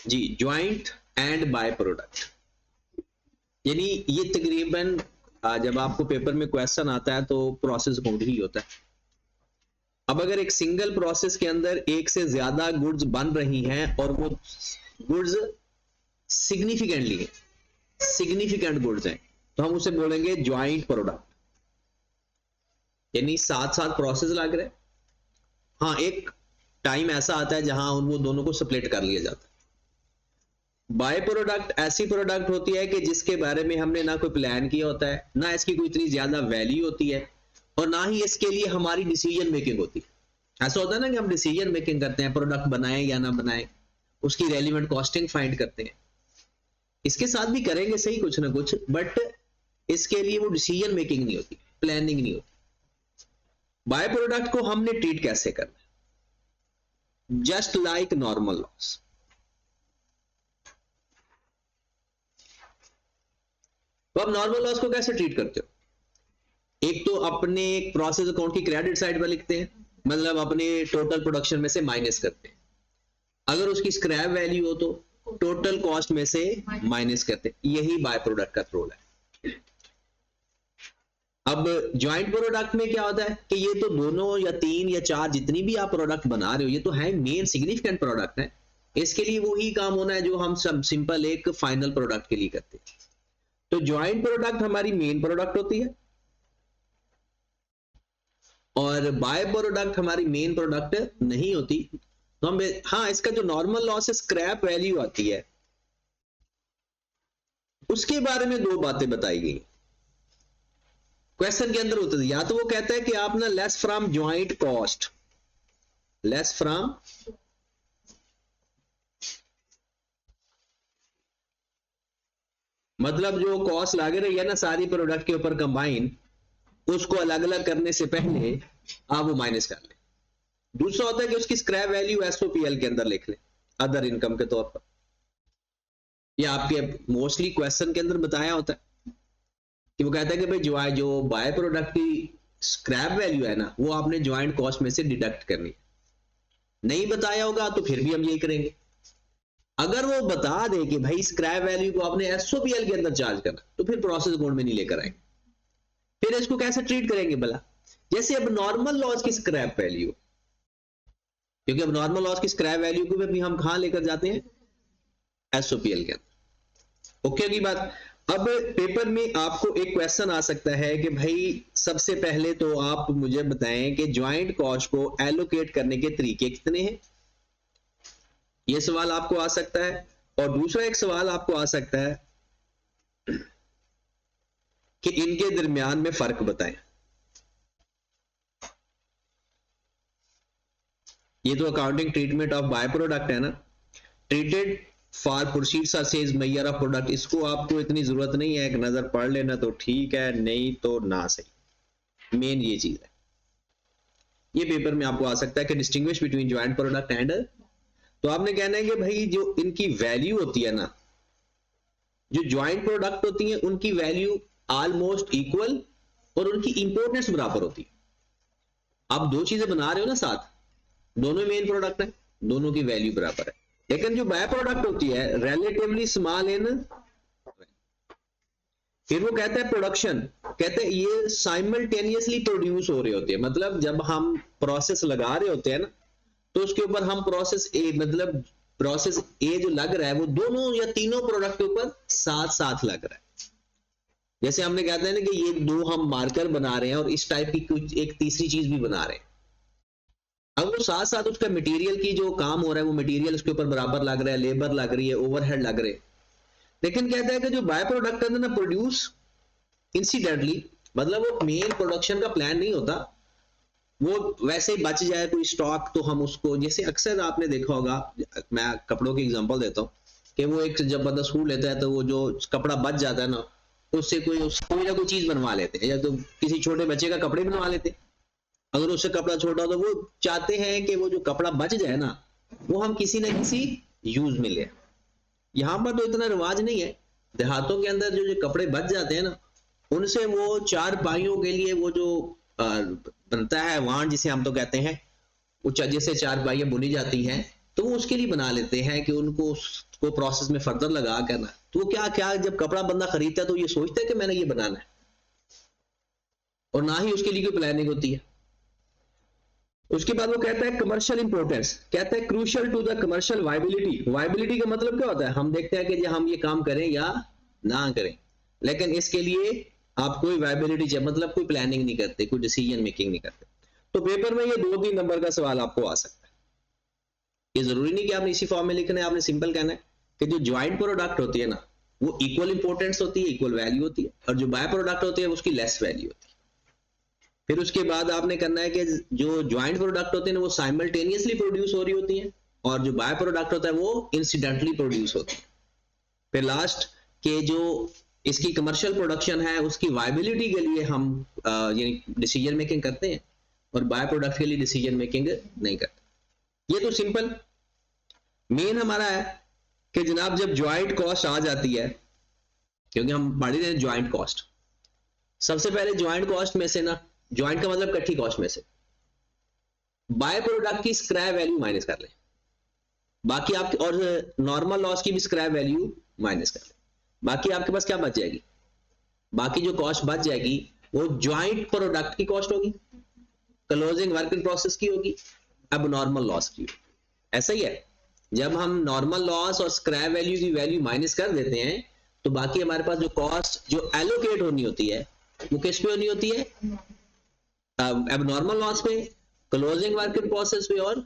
Ji, joint and by product, यानी ये तकरीबन जब आपको पेपर में क्वेश्चन आता है तो प्रोसेस अकाउंट ही होता है। अब अगर एक सिंगल प्रोसेस के अंदर एक से ज्यादा गुड्स बन रही हैं और वो गुड्स सिग्निफिकेंटली है, सिग्निफिकेंट गुड्स हैं, तो हम उसे बोलेंगे ज्वाइंट प्रोडक्ट, यानी साथ साथ प्रोसेस लग रहे हैं। हाँ, एक टाइम ऐसा आता है जहां वो दोनों को स्प्लिट कर लिया जाता है। बाय प्रोडक्ट ऐसी प्रोडक्ट होती है कि जिसके बारे में हमने ना कोई प्लान किया होता है, ना इसकी कोई इतनी ज्यादा वैल्यू होती है, और ना ही इसके लिए हमारी डिसीजन मेकिंग होती है। ऐसा होता है ना कि हम डिसीजन मेकिंग करते हैं, प्रोडक्ट बनाएं या ना बनाएं, उसकी रेलिवेंट कॉस्टिंग फाइंड करते हैं, इसके साथ भी करेंगे सही कुछ ना कुछ, बट इसके लिए वो डिसीजन मेकिंग नहीं होती, प्लानिंग नहीं होती। बाय प्रोडक्ट को हमने ट्रीट कैसे करना है? Just like normal loss. तो आप नॉर्मल लॉस को कैसे ट्रीट करते हो? एक तो अपने प्रोसेस अकाउंट की क्रेडिट साइड पर लिखते हैं, मतलब अपने टोटल प्रोडक्शन में से माइनस करते हैं। अगर उसकी स्क्रैप वैल्यू हो तो टोटल कॉस्ट में से माइनस करते हैं। यही बाय प्रोडक्ट का रोल है। अब ज्वाइंट प्रोडक्ट में क्या होता है कि ये तो दोनों या तीन या चार जितनी भी आप प्रोडक्ट बना रहे हो, ये तो है मेन सिग्निफिकेंट प्रोडक्ट है, इसके लिए वही काम होना है जो हम सब सिंपल एक फाइनल प्रोडक्ट के लिए करते हैं। तो ज्वाइंट प्रोडक्ट हमारी मेन प्रोडक्ट होती है और बाय प्रोडक्ट हमारी मेन प्रोडक्ट नहीं होती। तो हम हाँ, इसका जो नॉर्मल लॉस स्क्रैप वैल्यू आती है उसके बारे में दो बातें बताई गई क्वेश्चन के अंदर होता है। या तो वो कहता है कि आप ना less from joint cost, less from मतलब जो कॉस्ट लग रही है ना सारी प्रोडक्ट के ऊपर कंबाइन, उसको अलग अलग करने से पहले आप वो माइनस कर ले। दूसरा होता है कि उसकी स्क्रैप वैल्यू एसओपीएल के अंदर लिख ले अदर इनकम के तौर पर। ये आपके मोस्टली क्वेश्चन के अंदर बताया होता है कि वो कहता है कि भाई जो बाय प्रोडक्ट की स्क्रैप वैल्यू है ना वो आपने ज्वाइंट कॉस्ट में से डिडक्ट करनी है। नहीं बताया होगा तो फिर भी हम यही करेंगे। अगर वो बता दे कि भाई स्क्रैप वैल्यू को आपने एसओपीएल के अंदर चार्ज करना, तो फिर प्रोसेस अकाउंट में नहीं लेकर आएंगे। फिर इसको कैसे ट्रीट करेंगे भला? जैसे अब नॉर्मल लॉस की स्क्रैप वैल्यू, क्योंकि अब नॉर्मल लॉस की स्क्रैप वैल्यू को भी हम कहां लेकर जाते हैं? एसओपीएल के अंदर। ओके की बात। अब पेपर में आपको एक क्वेश्चन आ सकता है कि भाई सबसे पहले तो आप मुझे बताएं कि ज्वाइंट कॉस्ट को एलोकेट करने के तरीके कितने हैं। यह सवाल आपको आ सकता है। और दूसरा एक सवाल आपको आ सकता है कि इनके दरमियान में फर्क बताएं। ये तो accounting treatment of by product है ना, treated for proceeds are sales measure of product. इसको आपको इतनी जरूरत नहीं है, एक नजर पढ़ लेना तो ठीक है, नहीं तो ना सही। मेन ये चीज है, ये पेपर में आपको आ सकता है कि distinguish between joint product and, तो आपने कहना है कि भाई जो इनकी वैल्यू होती है ना, जो ज्वाइंट प्रोडक्ट होती है उनकी वैल्यू ऑलमोस्ट इक्वल और उनकी इंपोर्टेंस बराबर होती है। आप दो चीजें बना रहे हो ना साथ, दोनों मेन प्रोडक्ट है, दोनों की वैल्यू बराबर है। लेकिन जो बाय प्रोडक्ट होती है रिलेटिवली स्मॉल इन, फिर वो कहता है प्रोडक्शन, कहते हैं ये साइमल्टेनियसली प्रोड्यूस हो रहे होते हैं। मतलब जब हम प्रोसेस लगा रहे होते हैं ना, तो उसके ऊपर हम प्रोसेस ए, मतलब प्रोसेस ए जो लग रहा है वो दोनों या तीनों प्रोडक्ट के ऊपर साथ साथ लग रहा है। जैसे हमने कहते हैं ना कि ये दो हम मार्कर बना रहे हैं और इस टाइप की कुछ एक तीसरी चीज भी बना रहे हैं। अब वो साथ साथ उसका मटेरियल की जो काम हो रहा है वो मटेरियल उसके ऊपर बराबर लग रहा है, लेबर लग रही है, ओवरहेड लग रहे हैं। लेकिन कहता है कि जो बाय प्रोडक्ट है ना प्रोड्यूस इंसिडेंटली, मतलब वो मेन प्रोडक्शन का प्लान नहीं होता, वो वैसे ही बच जाए कोई स्टॉक तो हम उसको, जैसे अक्सर आपने देखा होगा, मैं कपड़ों की एग्जांपल देता हूँ कि वो एक जब बंदा सूट लेता है तो वो जो कपड़ा बच जाता है ना उससे कोई ना कोई चीज बनवा लेते हैं, या तो किसी छोटे बच्चे का कपड़े बनवा लेते हैं। अगर उससे कपड़ा छोटा हो तो वो चाहते हैं कि वो जो कपड़ा बच जाए ना वो हम किसी ना किसी यूज में ले। यहाँ पर तो इतना रिवाज नहीं है। देहातों के अंदर जो कपड़े बच जाते हैं ना उनसे वो चार पाइयों के लिए वो जो बनता है वाण जिसे हम तो कहते हैं, वो जैसे चार पाइयां बुनी जाती हैं तो वो उसके लिए बना लेते हैं कि उनको को प्रोसेस में फर्दर लगा करना, तो क्या क्या जब कपड़ा बंदा खरीदता है तो ये सोचता है कि मैंने ये बनाना है, और ना ही उसके लिए कोई प्लानिंग होती है। उसके बाद वो कहता है कमर्शियल इंपोर्टेंस, कहता है crucial to the commercial viability. Viability का मतलब क्या होता है, हम देखते हैं कि हम ये काम करें या ना करें, लेकिन इसके लिए आप कोई वायबिलिटी मतलब कोई प्लानिंग नहीं करते, कोई डिसीजन मेकिंग नहीं करते। तो पेपर में ये 2-3 नंबर का सवाल आपको आ सकता है। ये जरूरी नहीं कि आपने इसी फॉर्म में लिखना है, आपने सिंपल कहना है कि जो ज्वाइंट प्रोडक्ट होती है ना वो इक्वल इंपोर्टेंस होती है, इक्वल वैल्यू होती है, और जो बाय प्रोडक्ट होती है उसकी लेस वैल्यू होती है। फिर उसके बाद आपने करना है कि जो ज्वाइंट प्रोडक्ट होते हैं वो साइमल्टेनियसली प्रोड्यूस हो रही होती है, और जो बाय प्रोडक्ट होता है वो इंसिडेंटली प्रोड्यूस होती है। फिर लास्ट के जो इसकी कमर्शियल प्रोडक्शन है उसकी वायबिलिटी के लिए हम यानी डिसीजन मेकिंग करते हैं, और बाय प्रोडक्ट के लिए डिसीजन मेकिंग नहीं करते। ये तो सिंपल। मेन हमारा है कि जनाब जब ज्वाइंट कॉस्ट आ जाती है, क्योंकि हम पढ़ रहे हैं ज्वाइंट कॉस्ट, सबसे पहले ज्वाइंट कॉस्ट में से ना, ज्वाइंट का मतलब इकट्ठी कॉस्ट में से बाय प्रोडक्ट की स्क्रैप वैल्यू माइनस कर लें, बाकी आपके, और नॉर्मल लॉस की भी स्क्रैप वैल्यू माइनस कर लें, बाकी आपके पास क्या बच जाएगी, बाकी जो कॉस्ट बच जाएगी वो ज्वाइंट प्रोडक्ट की कॉस्ट होगी, क्लोजिंग वर्क इन प्रोसेस की होगी, अब नॉर्मल लॉस की होगी। ऐसा ही है, जब हम नॉर्मल लॉस और स्क्रैप वैल्यू की वैल्यू माइनस कर देते हैं तो बाकी हमारे पास जो कॉस्ट जो एलोकेट होनी होती है वो किस पे होनी होती है, अब नॉर्मल लॉस पे, क्लोजिंग वर्क इन प्रोसेस पे, और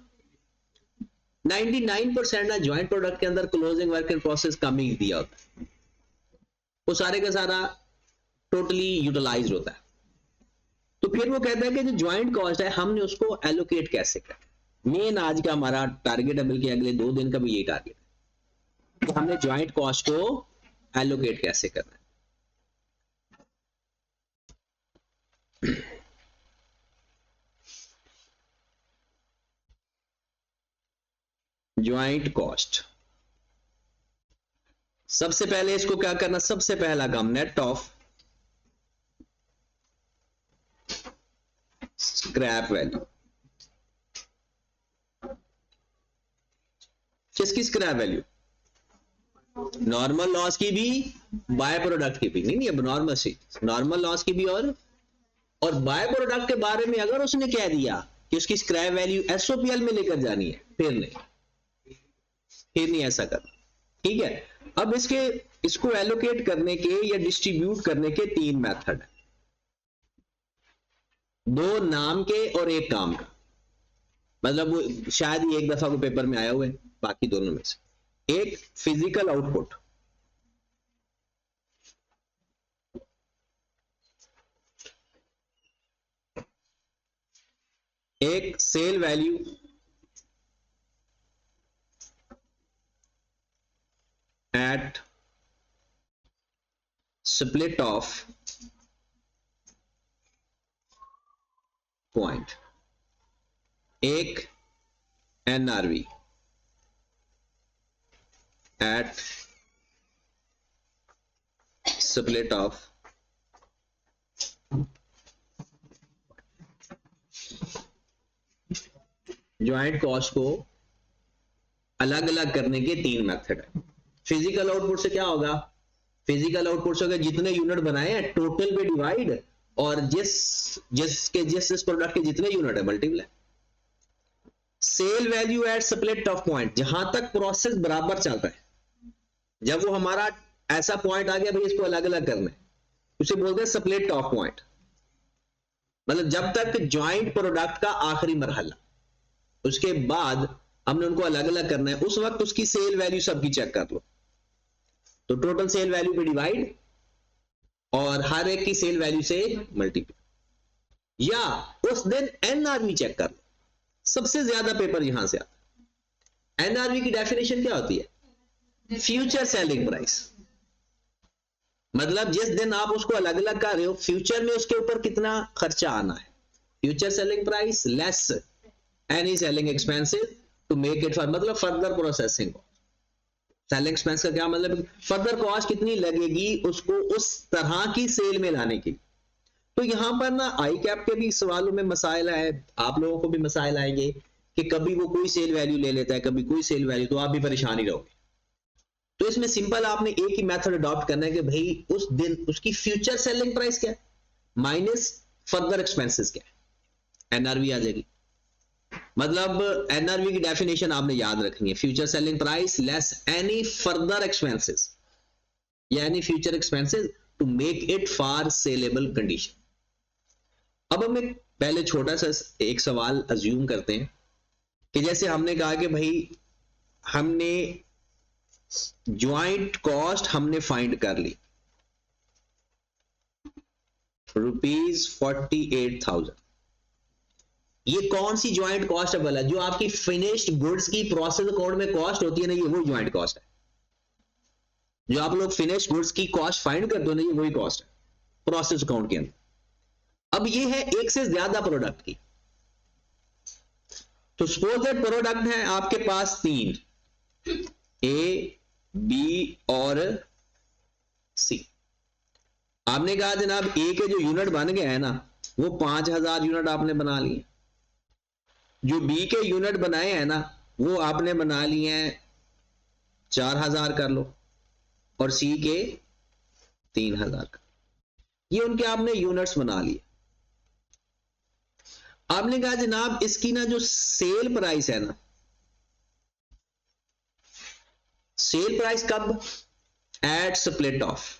99% ना ज्वाइंट प्रोडक्ट के अंदर क्लोजिंग वर्क इन प्रोसेस कम ही दिया होता है, वो सारे का सारा टोटली यूटिलाइज होता है। तो फिर वो कहता है कि जो ज्वाइंट कॉस्ट है हमने उसको एलोकेट कैसे करना। मेन आज का हमारा टारगेट है, बल्कि अगले 2 दिन का भी यही टारगेट है कि हमने ज्वाइंट कॉस्ट को एलोकेट कैसे करना है। ज्वाइंट कॉस्ट, सबसे पहले इसको क्या करना, सबसे पहला काम नेट ऑफ स्क्रैप वैल्यू, किसकी स्क्रैप वैल्यू, नॉर्मल लॉस की भी बाय प्रोडक्ट की भी, नहीं अब नॉर्मल सी नॉर्मल लॉस की भी, और बाय प्रोडक्ट के बारे में अगर उसने कह दिया कि उसकी स्क्रैप वैल्यू एसओपीएल में लेकर जानी है, फिर नहीं ऐसा करना। ठीक है, अब इसको एलोकेट करने के या डिस्ट्रीब्यूट करने के 3 मेथड है, 2 नाम के और 1 काम का, मतलब वो शायद ही एक दफा को पेपर में आया हुआ है, बाकी दोनों में से। एक फिजिकल आउटपुट, एक sale value, at split off point, एक NRV at split off joint cost को अलग अलग करने के 3 मेथड है। फिजिकल आउटपुट से क्या होगा, फिजिकल आउटपुट से जितने यूनिट बनाए हैं टोटल पे डिवाइड, और जिस प्रोडक्ट के जितने यूनिट है multiply. Sale value at split off point, जहां तक प्रोसेस बराबर चलता है, जब वो हमारा ऐसा पॉइंट आ गया भाई इसको अलग अलग करना है, उसे बोलते हैं स्प्लिट ऑफ पॉइंट, मतलब जब तक ज्वाइंट प्रोडक्ट का आखिरी मरहला, उसके बाद हमने उनको अलग अलग करना है, उस वक्त उसकी सेल वैल्यू सबकी चेक कर लो, तो टोटल सेल वैल्यू पे डिवाइड और हर एक की सेल वैल्यू से मल्टीप्लाई, या उस दिन एनआरवी चेक कर लो, सबसे ज्यादा पेपर यहां से आता है। एनआरवी की डेफिनेशन क्या होती है, फ्यूचर सेलिंग प्राइस, मतलब जिस दिन आप उसको अलग अलग कर रहे हो फ्यूचर में उसके ऊपर कितना खर्चा आना है, future selling price less any selling expensive to make it for, मतलब फर्दर प्रोसेसिंग। सेलिंग एक्सपेंस का क्या मतलब, फर्दर कॉस्ट कितनी लगेगी उसको उस तरह की सेल में लाने की। तो यहां पर ना आई कैप के भी सवालों में मसाइल है, आप लोगों को भी मसाइल आएंगे कि कभी वो कोई सेल वैल्यू ले लेता है, कभी कोई सेल वैल्यू, तो आप भी परेशान ही रहोगे। तो इसमें सिंपल आपने एक ही मेथड अडॉप्ट करना है कि भाई उस दिन उसकी फ्यूचर सेलिंग प्राइस क्या है माइनस फर्दर एक्सपेंसेस क्या है, एनआरवी आ जाएगी। मतलब एनआरवी की डेफिनेशन आपने याद रखनी है, future selling price less any further expenses या any future expenses to make it for saleable condition. अब हम एक पहले छोटा सा एक सवाल अज्यूम करते हैं कि जैसे हमने कहा कि भाई हमने ज्वाइंट कॉस्ट हमने फाइंड कर ली ₹48,000। ये कौन सी ज्वाइंट कॉस्ट है भला? जो आपकी फिनिश्ड गुड्स की प्रोसेस अकाउंट में कॉस्ट होती है ना, ये वही ज्वाइंट कॉस्ट है। जो आप लोग फिनिश्ड गुड्स की कॉस्ट फाइंड करते हो ना, ये वही कॉस्ट है प्रोसेस अकाउंट के अंदर। अब ये है एक से ज्यादा प्रोडक्ट की। तो सपोज दैट प्रोडक्ट है आपके पास 3, ए, बी और सी। आपने कहा जनाब ए के जो यूनिट बन गए हैं ना वो 5,000 यूनिट आपने बना लिए, जो बी के यूनिट बनाए हैं ना वो आपने बना लिए हैं 4,000 कर लो, और सी के 3,000 कर। ये उनके आपने यूनिट्स बना लिए। आपने कहा जनाब इसकी ना जो सेल प्राइस है ना, सेल प्राइस कब? Eight split of.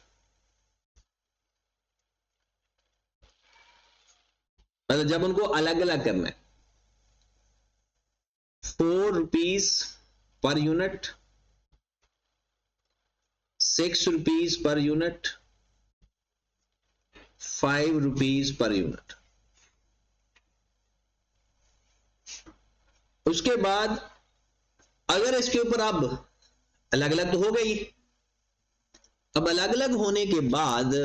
मतलब जब उनको अलग अलग करना है, ₹4 per unit, ₹6 per unit, ₹5 per unit. उसके बाद अगर इसके ऊपर अब अलग अलग तो हो गई, अब अलग अलग होने के बाद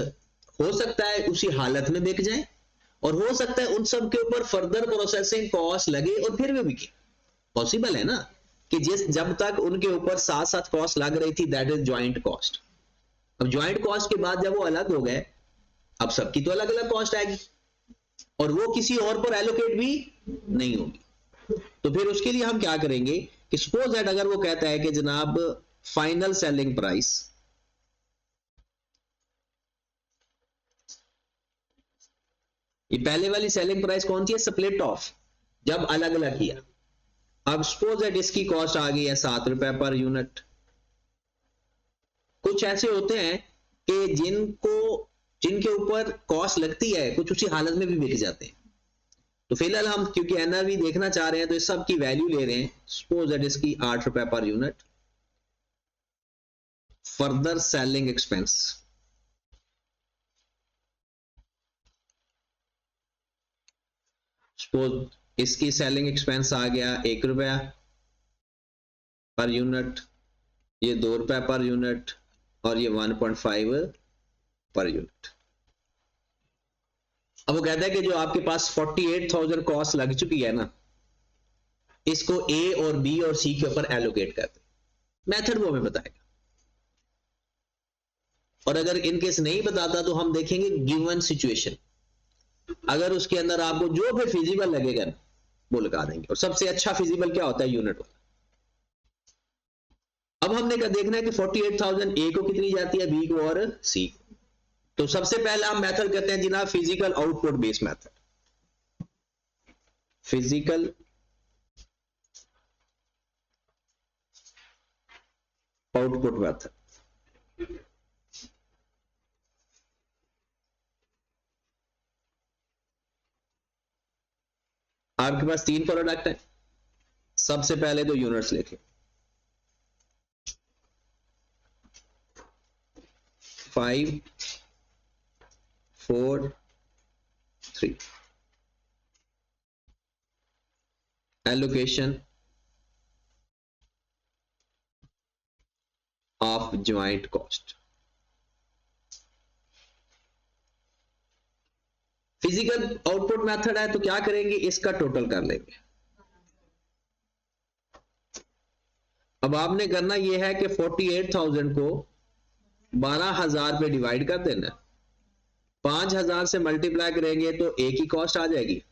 हो सकता है उसी हालत में बिक जाए, और हो सकता है उन सब के ऊपर फर्दर प्रोसेसिंग कॉस्ट लगे और फिर भी बिके। पॉसिबल है ना कि जब तक उनके ऊपर साथ साथ कॉस्ट लग रही थी, दैट इज ज्वाइंट कॉस्ट। अब ज्वाइंट कॉस्ट के बाद जब वो अलग हो गए, अब सबकी तो अलग अलग कॉस्ट आएगी और वो किसी और पर एलोकेट भी नहीं होगी। तो फिर उसके लिए हम क्या करेंगे कि सपोज दैट अगर वो कहता है कि जनाब फाइनल सेलिंग प्राइस ये पहले वाली सेलिंग प्राइस कौन सी है? स्प्लिट ऑफ, जब अलग अलग किया। अब सपोज दैट इसकी कॉस्ट आ गई है ₹7 पर यूनिट। कुछ ऐसे होते हैं कि जिनके ऊपर कॉस्ट लगती है कुछ उसी हालत में भी बिक जाते हैं। तो फिलहाल हम क्योंकि एनआरवी देखना चाह रहे हैं तो इस सब की वैल्यू ले रहे हैं। सपोज दैट इसकी ₹8 per unit. Further selling expense suppose इसकी सेलिंग एक्सपेंस आ गया ₹1 पर यूनिट, ये ₹2 पर यूनिट और ये 1.5 पर यूनिट। अब वो कहता है कि जो आपके पास 48,000 कॉस्ट लग चुकी है ना, इसको ए और बी और सी के ऊपर एलोकेट कर दे। मेथड वो हमें बताएगा, और अगर इनकेस नहीं बताता तो हम देखेंगे गिवन सिचुएशन, अगर उसके अंदर आपको जो भी फिजिबल लगेगा वो लगा देंगे। और सबसे अच्छा फिजिबल क्या होता है? यूनिट वाला। अब हमने क्या देखना है कि 48,000 ए को कितनी जाती है, बी को और सी को। तो सबसे पहले हम मेथड कहते हैं जनाब physical output based method. Physical output method. आपके पास 3 प्रोडक्ट है। सबसे पहले तो यूनिट्स लिखें, 5, 4, 3। Allocation of joint cost. Physical output method है तो क्या करेंगे, इसका टोटल कर लेंगे। अब आपने करना यह है कि 48,000 को 12,000 पे डिवाइड कर देना। 5,000 से मल्टीप्लाई करेंगे तो ए की कॉस्ट आ जाएगी,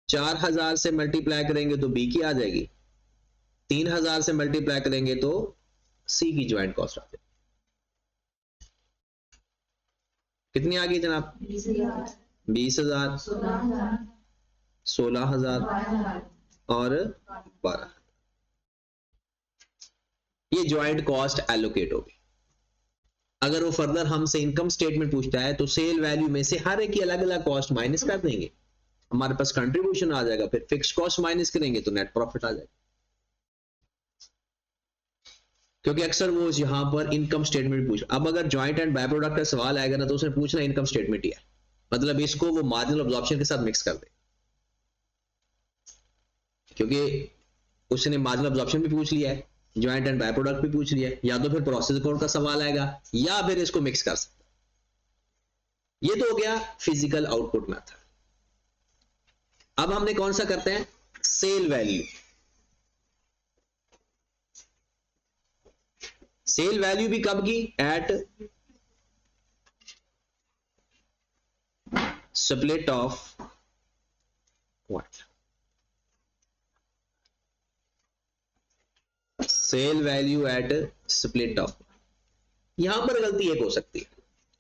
4,000 से मल्टीप्लाई करेंगे तो बी की आ जाएगी, 3,000 से मल्टीप्लाई करेंगे तो सी की ज्वाइंट कॉस्ट आ जाएगी। कितनी आ गई जनाब? 20,000, 16,000 और 12। ये ज्वाइंट कॉस्ट एलोकेट होगी। अगर वो फर्दर हमसे इनकम स्टेटमेंट पूछता है तो सेल वैल्यू में से हर एक की अलग अलग कॉस्ट माइनस कर देंगे, हमारे पास कंट्रीब्यूशन आ जाएगा, फिर फिक्स कॉस्ट माइनस करेंगे तो नेट प्रॉफिट आ जाएगा। क्योंकि अक्सर वो यहां पर इनकम स्टेटमेंट पूछ, अब अगर जॉइंट एंड बाय प्रोडक्ट का सवाल आएगा ना तो उसने पूछना इनकम स्टेटमेंट ही है, मतलब इसको वो मार्जिनल अब्जॉर्प्शन के साथ मिक्स कर दे, क्योंकि उसने मार्जिनल अब्जॉर्प्शन भी पूछ लिया है, ज्वाइंट एंड बाय प्रोडक्ट भी पूछ लिया है, या तो फिर प्रोसेस अकाउंट का सवाल आएगा या फिर इसको मिक्स कर सकते। ये तो हो गया फिजिकल आउटपुट मेथड। अब हमने कौन सा करते हैं? Cell value. सेल वैल्यू भी कब की? At split off what? Sale value at split off. यहां पर गलती एक हो सकती है,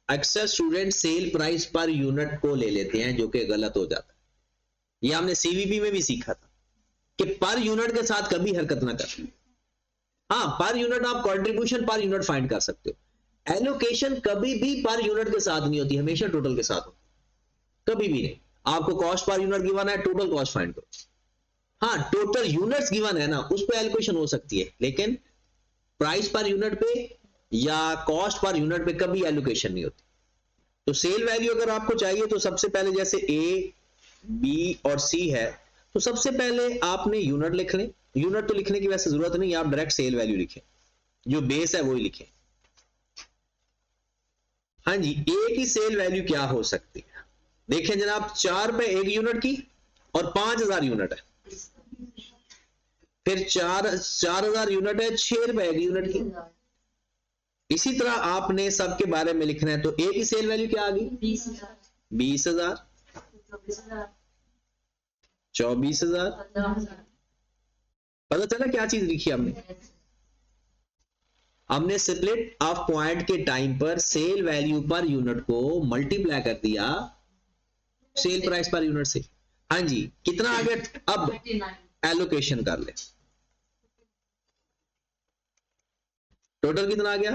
अक्सर student sale price per unit को ले लेते हैं, जो कि गलत हो जाता है। ये हमने सीवीपी में भी सीखा था कि पर यूनिट के साथ कभी हरकत ना करें। हाँ, पर यूनिट आप कंट्रीब्यूशन पर यूनिट फाइंड कर सकते हो, एलोकेशन कभी भी पर यूनिट के साथ नहीं होती, हमेशा टोटल के साथ होती, कभी भी नहीं। आपको कॉस्ट पर यूनिट गिवन है, टोटल कॉस्ट फाइंड करो। हाँ, टोटल यूनिट्स गिवन है ना, उस पर एलोकेशन हो सकती है, लेकिन प्राइस पर यूनिट पे या कॉस्ट पर यूनिट पे कभी एलोकेशन नहीं होती। तो सेल वैल्यू अगर आपको चाहिए तो सबसे पहले जैसे ए, बी और सी है, तो सबसे पहले आपने यूनिट लिख लें। यूनिट तो लिखने की वैसे जरूरत नहीं, आप डायरेक्ट सेल वैल्यू लिखें, जो बेस है वही लिखें। हाँ जी, ए की सेल वैल्यू क्या हो सकती है? देखें जनाब, 4 रुपए एक यूनिट की और 5,000 यूनिट है, फिर 4,000 यूनिट है, 6 रुपए एक यूनिट की। इसी तरह आपने सबके बारे में लिखना है, तो ए की सेल वैल्यू क्या आ गई? 20,000, 24,000। पता चला क्या चीज लिखी हमने? हमने स्प्लिट ऑफ पॉइंट के टाइम पर सेल वैल्यू पर यूनिट को मल्टीप्लाई कर दिया सेल प्राइस पर यूनिट से। हाँ जी, कितना आ गया? अब एलोकेशन कर ले, टोटल कितना आ गया?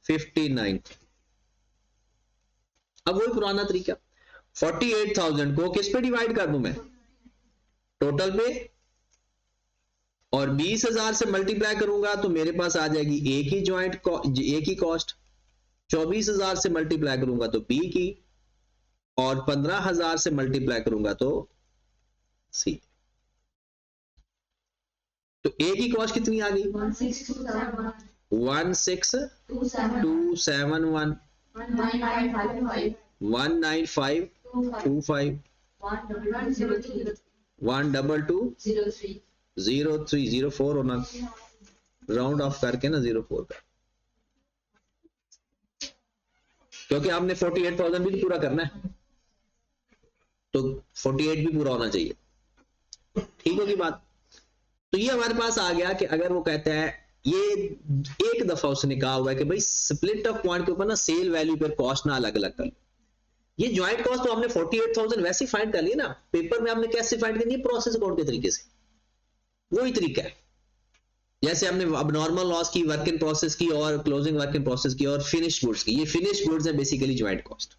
59। अब वही पुराना तरीका, 48,000 को किस पे डिवाइड कर दूं मैं? टोटल पे, और 20,000 से मल्टीप्लाई करूंगा तो मेरे पास आ जाएगी ए की ज्वाइंट ए की कॉस्ट, 24,000 से मल्टीप्लाई करूंगा तो बी की, और 15,000 से मल्टीप्लाई करूंगा तो सी। तो ए की कॉस्ट कितनी आ गई? 16,271, 19525, 1220304 होना, राउंड ऑफ करके ना 04 का, क्योंकि आपने 48,000 भी पूरा करना है, तो 48 भी पूरा होना चाहिए। ठीक होगी बात? तो ये हमारे पास आ गया कि अगर वो कहता है, ये एक दफा उसने कहा हुआ है कि भाई स्प्लिट ऑफ पॉइंट के ऊपर ना सेल वैल्यू पर कॉस्ट ना अलग अलग कर। ये ज्वाइंट कॉस्ट तो हमने 48,000 वैसे ही फाइंड कर लिया ना, पेपर में हमने कैसे फाइंड करनी है? प्रोसेस अकाउंट के तरीके से, वही तरीका है। जैसे हमने अब नॉर्मल लॉस की, वर्क इन प्रोसेस की, और क्लोजिंग वर्क इन प्रोसेस की, और फिनिश गुड्स की। ये फिनिश गुड्स है बेसिकली ज्वाइंट कॉस्ट।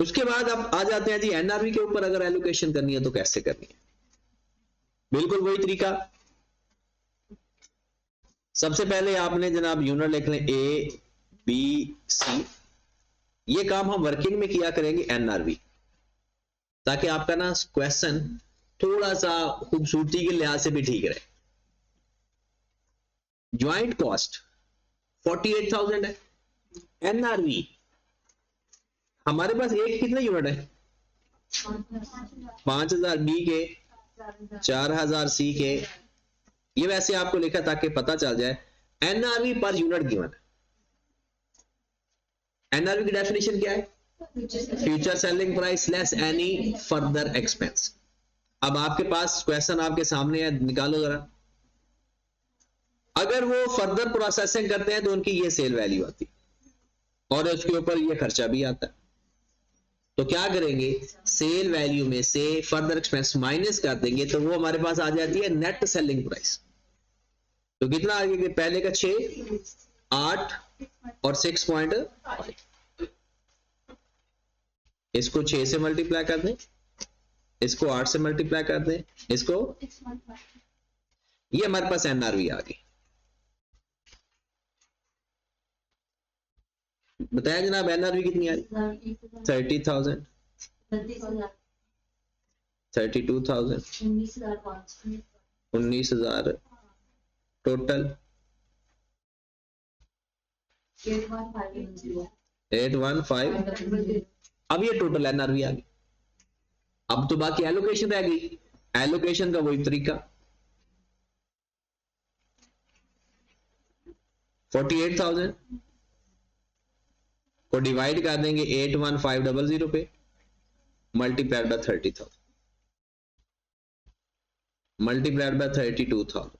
उसके बाद अब आ जाते हैं जी एनआरवी के ऊपर, अगर एलोकेशन करनी है तो कैसे करनी है? बिल्कुल वही तरीका। सबसे पहले आपने जनाब यूनिट लिख लें ए, बी, सी। ये काम हम वर्किंग में किया करेंगे एनआरवी, ताकि आपका ना क्वेश्चन थोड़ा सा खूबसूरती के लिहाज से भी ठीक रहे। ज्वाइंट कॉस्ट 48,000 है, एनआरवी हमारे पास एक कितना यूनिट है? 5,000 बी के, 4,000 सी के। ये वैसे आपको लिखा ताकि पता चल जाए एनआरवी पर यूनिट गिवन है। एनआरवी की डेफिनेशन क्या है? Future selling price less any further expense. अब आपके पास क्वेश्चन आपके सामने है, निकालो जरा। अगर वो फर्दर प्रोसेसिंग करते हैं तो उनकी ये सेल वैल्यू आती है और उसके ऊपर ये खर्चा भी आता है। तो क्या करेंगे, सेल वैल्यू में से फर्दर एक्सपेंस माइनस कर देंगे तो वो हमारे पास आ जाती है नेट सेलिंग प्राइस। तो कितना आ गया, पहले का 6, 8 और 6.5, इसको 6 से मल्टीप्लाई कर दें, इसको 8 से मल्टीप्लाई कर दें, इसको, ये हमारे पास एनआरवी आ गई। बताया जनाब एनआरवी कितनी आ रही, 30,000, 32,000, 19,000 टोटल, 815। अब ये टोटल एनआरवी आ गई। अब तो बाकी एलोकेशन रह गई, एलोकेशन का वही तरीका, 48,000 को डिवाइड कर देंगे 81500 पे, मल्टीप्लाइड बाय 30,000, मल्टीप्लाइड बाय 32,000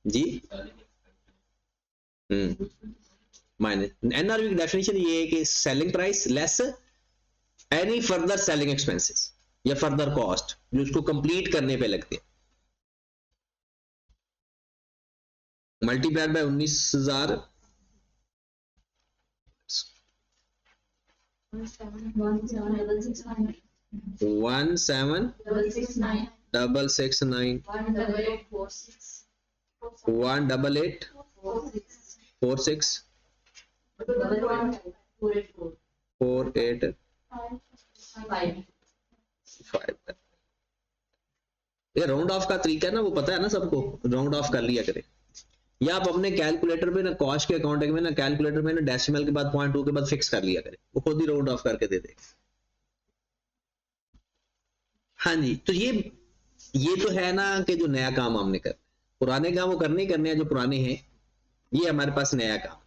जी। माइनस एनआरवी की डेफिनेशन ये है कि selling price less any further selling expenses या फर्दर कॉस्ट जो उसको कंप्लीट करने पे लगते हैं, मल्टीप्लाइड बाय 19,000 17,669 18846 485। ये राउंड ऑफ का तरीका है ना, वो पता है ना सबको, राउंड ऑफ कर लिया करें, या आप अपने कैलकुलेटर पे ना कॉस्ट के अकाउंट में ना कैलकुलेटर में ना डेसिमल के बाद 0.2 के बाद फिक्स कर लिया करें, वो खुद ही राउंड ऑफ करके दे दे। हाँ जी, तो ये तो है ना कि जो नया काम हमने कर, पुराने काम वो करने हैं जो पुराने हैं, ये हमारे पास नया काम है।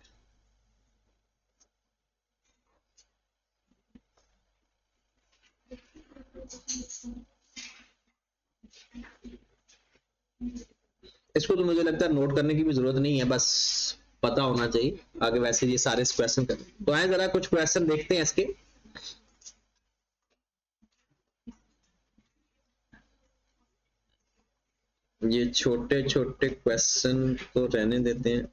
इसको तो मुझे लगता है नोट करने की भी जरूरत नहीं है, बस पता होना चाहिए, आगे वैसे ये सारे क्वेश्चन कर। तो आए जरा कुछ क्वेश्चन देखते हैं इसके। ये छोटे छोटे क्वेश्चन तो रहने देते हैं,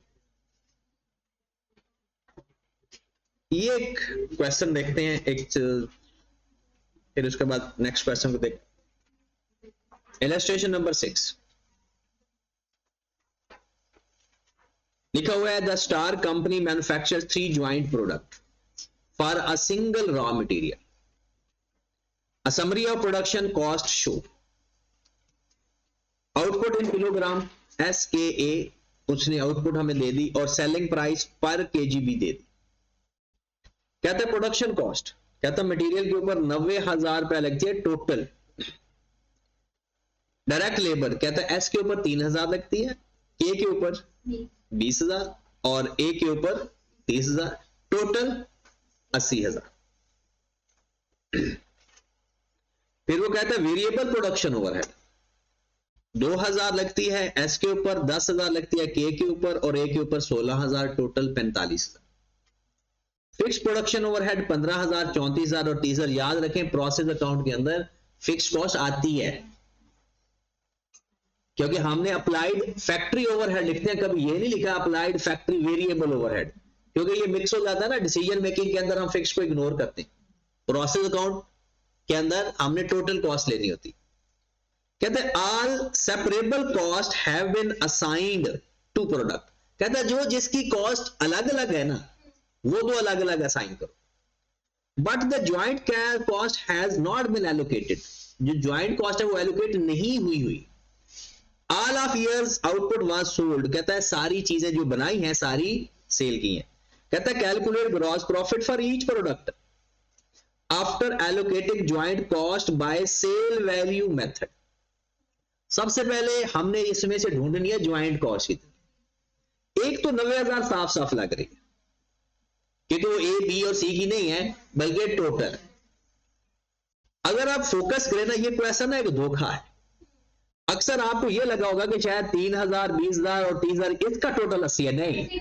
ये एक क्वेश्चन देखते हैं एक, फिर उसके बाद नेक्स्ट क्वेश्चन को देख। इलस्ट्रेशन नंबर 6 लिखा हुआ है, the star company manufacture 3 joint product for a single raw material, a summary of production cost show, output in kilogram SKA, उसने आउटपुट हमें दे दी और सेलिंग प्राइस पर केजी भी दे दी। कहता है प्रोडक्शन कॉस्ट, कहता है मटेरियल के ऊपर 90,000 रुपए लगती है टोटल, डायरेक्ट लेबर कहता है S के ऊपर 3,000 लगती है, K के ऊपर 20,000 और A के ऊपर 30,000, टोटल 80,000। फिर वो कहता है वेरिएबल प्रोडक्शन ओवरहेड 2,000 लगती है, S के ऊपर 10,000 लगती है, K के ऊपर और A के ऊपर 16,000, टोटल 45,000। फिक्स प्रोडक्शन ओवरहेड 15,000, 34,000 और 30,000। याद रखें प्रोसेस अकाउंट के अंदर फिक्स कॉस्ट आती है, क्योंकि हमने अप्लाइड फैक्ट्री ओवरहेड लिखते हैं, कभी ये नहीं लिखा अप्लाइड फैक्ट्री वेरिएबल ओवरहेड, क्योंकि ये मिक्स हो जाता है ना, डिसीजन मेकिंग के अंदर हम फिक्स को इग्नोर करते हैं। प्रोसेस अकाउंट के अंदर हमने टोटल कॉस्ट लेनी होती। कहते हैं all separable cost have been assigned to product, कहता है जो जिसकी कॉस्ट अलग अलग है ना वो दो अलग अलग असाइन करो, but the joint cost has not been allocated, जो ज्वाइंट कॉस्ट है वो एलोकेट नहीं हुई। All of years output was sold, कहता है सारी चीजें जो बनाई हैं सारी सेल की हैं। कहता है calculate gross profit for each product after allocating joint cost by sale value method. सबसे पहले हमने इसमें से ढूंढनी है ज्वाइंट कॉस्ट कितनी। एक तो 90,000 साफ साफ लग रही है क्योंकि वो A, B और C की नहीं है बल्कि टोटल। अगर आप फोकस करें ना, ये क्वेश्चन ना एक धोखा है, अक्सर आपको ये लगा होगा कि शायद 3,000, 20,000 और 30,000 इसका टोटल 80 है। नहीं,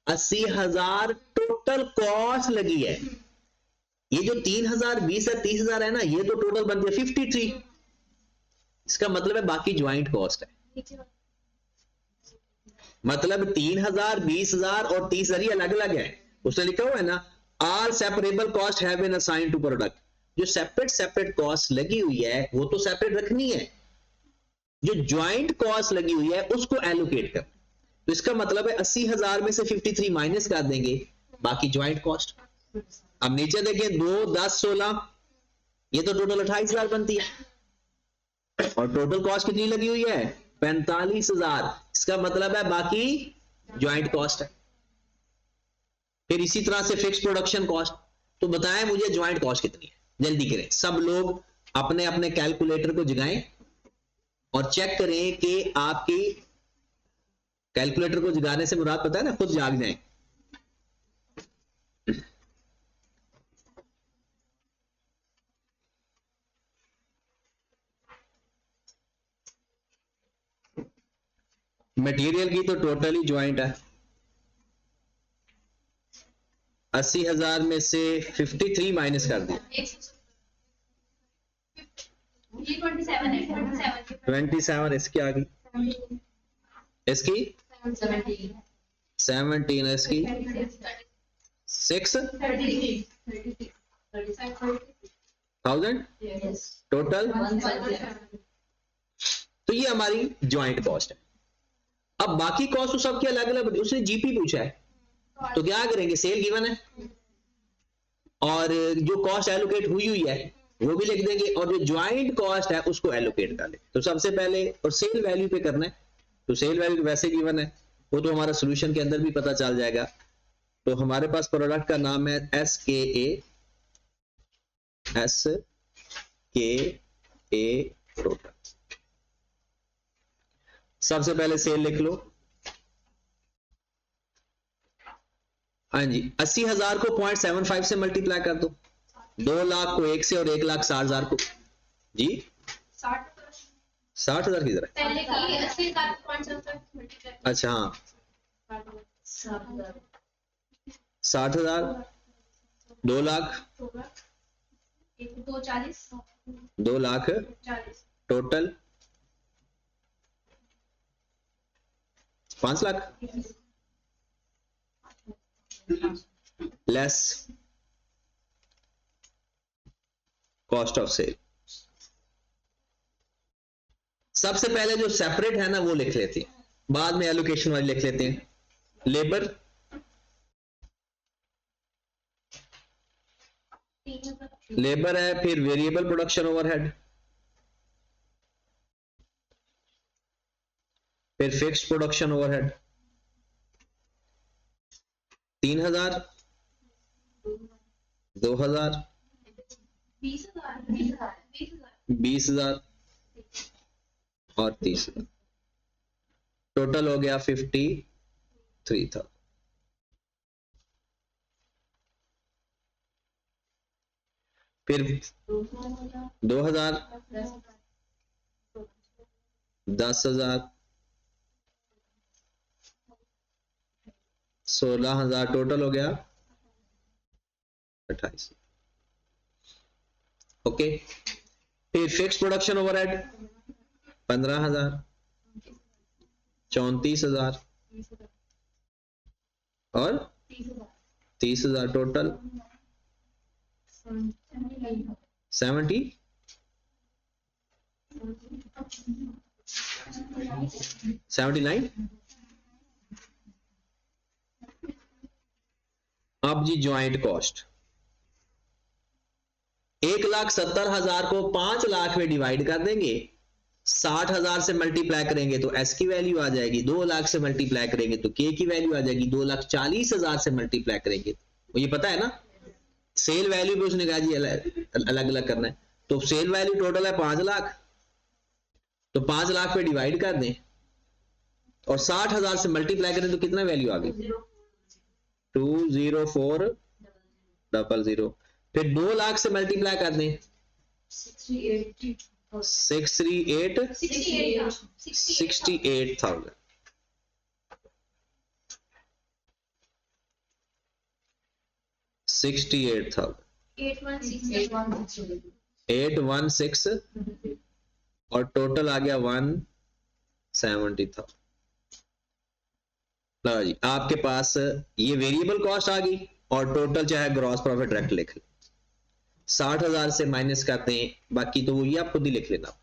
80,000 टोटल कॉस्ट लगी है। ये जो 3,000, 20,000, 30,000 है ना, ये तो टोटल बन गया 53। इसका मतलब है बाकी ज्वाइंट कॉस्ट है। मतलब 3,000, 20,000 और 30,000 ये अलग अलग है। उसने लिखा हुआ है ना, all separable cost have been assigned to product. जो सेपरेट सेपरेट कॉस्ट लगी हुई है वो तो सेपरेट रखनी है, जो ज्वाइंट कॉस्ट लगी हुई है उसको एलोकेट कर। तो इसका मतलब है 80,000 में से 53 माइनस कर देंगे, बाकी ज्वाइंट कॉस्ट। अब नीचे देखें, 2, 10, 16, ये तो टोटल 28,000 बनती है और टोटल कॉस्ट कितनी लगी हुई है 45,000। इसका मतलब है बाकी ज्वाइंट कॉस्ट है। फिर इसी तरह से फिक्स प्रोडक्शन कॉस्ट। तो बताएं मुझे ज्वाइंट कॉस्ट कितनी है, जल्दी करें। सब लोग अपने अपने कैलकुलेटर को जगाएं और चेक करें कि आपकी कैलकुलेटर को जगाने से मुराद पता है ना, खुद जाग जाएं। मटेरियल की तो टोटली ज्वाइंट है। 80,000 में से 53 माइनस कर दिया, 27 इसकी आ गई, इसकी 17, इसकी 6,000 टोटल। तो ये हमारी ज्वाइंट कॉस्ट है। अब बाकी कॉस्ट तो सबके अलग अलग। उसने जीपी पूछा है तो क्या करेंगे, सेल गिवन है और जो कॉस्ट एलोकेट हुई हुई है वो भी लिख देंगे और जो ज्वाइंट कॉस्ट है उसको एलोकेट कर ले। तो सबसे पहले और सेल वैल्यू पे करना है, तो सेल वैल्यू वैसे गिवन है, वो तो हमारा सोल्यूशन के अंदर भी पता चल जाएगा। तो हमारे पास प्रोडक्ट का नाम है SKA टोटल। सबसे पहले सेल लिख लो। हाँ जी, 80,000 को 0.75 से मल्टीप्लाई कर दो, 2 लाख को 1 से और 1,60,000 को जी 60,000 की तरह। अच्छा हाँ, 60,000, 2 lakh, 2 lakh total 5 lakh less cost of sale. सबसे पहले जो सेपरेट है ना वो लिख लेते हैं, बाद में एलोकेशन वाली लिख लेते हैं। लेबर है, फिर वेरिएबल प्रोडक्शन ओवरहेड, फिर फिक्स्ड प्रोडक्शन ओवरहेड 3,000, 2,000, 20,000 और 30,000। टोटल हो गया 53,000। फिर 2,000, 10,000, 16,000, टोटल हो गया 28। ओके, फिर फिक्स प्रोडक्शन ओवरहेड 15,000, 34,000 और 30,000, टोटल 79। अब जी ज्वाइंट कॉस्ट, 1,70,000 को 5 लाख में डिवाइड कर देंगे, 60,000 से मल्टीप्लाई करेंगे तो एस की वैल्यू आ जाएगी, 2 लाख से मल्टीप्लाई करेंगे तो के की वैल्यू आ जाएगी, 2,40,000 से मल्टीप्लाई करेंगे तो ये पता है ना सेल वैल्यू भी उसने कहा जी अलग अलग करना है। तो सेल वैल्यू टोटल है 5 लाख, तो 5 लाख पे डिवाइड कर दें और 60,000 से मल्टीप्लाई करें तो कितना वैल्यू आ गई 20400। फिर 2 लाख से मल्टीप्लाई कर दें 638 68,000 816 और टोटल आ गया 170,000। जी आपके पास ये वेरिएबल कॉस्ट आ गई और टोटल चाहे ग्रॉस प्रॉफिट डायरेक्ट लिख ले, 60,000 से माइनस करते हैं, बाकी तो वो ये आप खुद ही लिख लेना।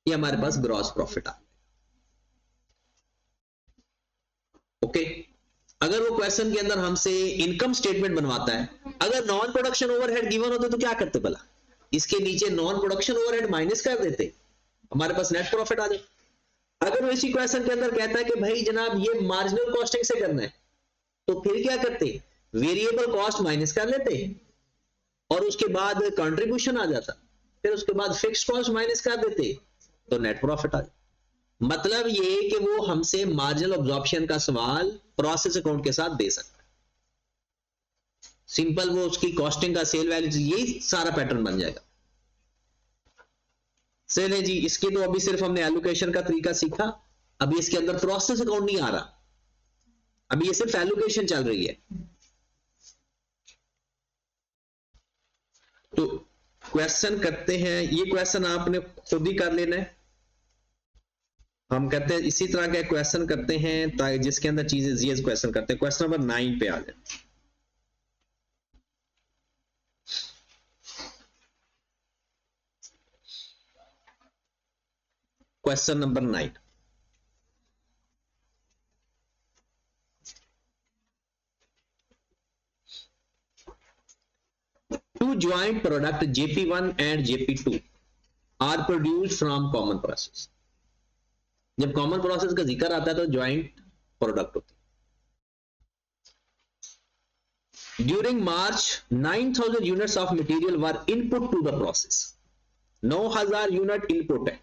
ये हमारे पास ग्रॉस प्रॉफिट आ गया। ओके, अगर वो क्वेश्चन के अंदर हमसे इनकम स्टेटमेंट बनवाता है, अगर नॉन प्रोडक्शन ओवरहेड गिवन होते तो क्या करते भला, इसके नीचे नॉन प्रोडक्शन ओवरहेड माइनस कर देते, हमारे पास नेट प्रॉफिट आ जाए। अगर वो इसी क्वेश्चन के अंदर कहता है कि भाई जनाब ये मार्जिनल कॉस्टिंग से करना है, तो फिर क्या करते, वेरिएबल कॉस्ट माइनस कर लेते और उसके बाद कंट्रीब्यूशन आ जाता, फिर उसके बाद फिक्स्ड कॉस्ट माइनस कर देते, तो नेट प्रॉफिट आ जाता। मतलब ये कि वो हमसे मार्जिनल ऑब्जॉर्प्शन का सवाल प्रोसेस अकाउंट के साथ दे सकता है। सिंपल वो उसकी कॉस्टिंग का सेल वैल्यू, यही सारा पैटर्न बन जाएगा। चलिए जी, इसके तो अभी सिर्फ हमने एलोकेशन का तरीका सीखा, अभी इसके अंदर प्रोसेस अकाउंट नहीं आ रहा, अभी ये सिर्फ एलोकेशन चल रही है। तो क्वेश्चन करते हैं, ये क्वेश्चन आपने खुद ही कर लेना है। हम कहते हैं इसी तरह के क्वेश्चन करते हैं ताकि जिसके अंदर चीजें जीएस क्वेश्चन करते हैं। क्वेश्चन नंबर 9 पे आ जाए। Question number 9, two joint product JP1 and JP2 are produced from common process। जब कॉमन प्रोसेस का जिक्र आता है तो ज्वाइंट प्रोडक्ट होती है। During March 9,000 units of material were input to the process. 9,000 unit input है।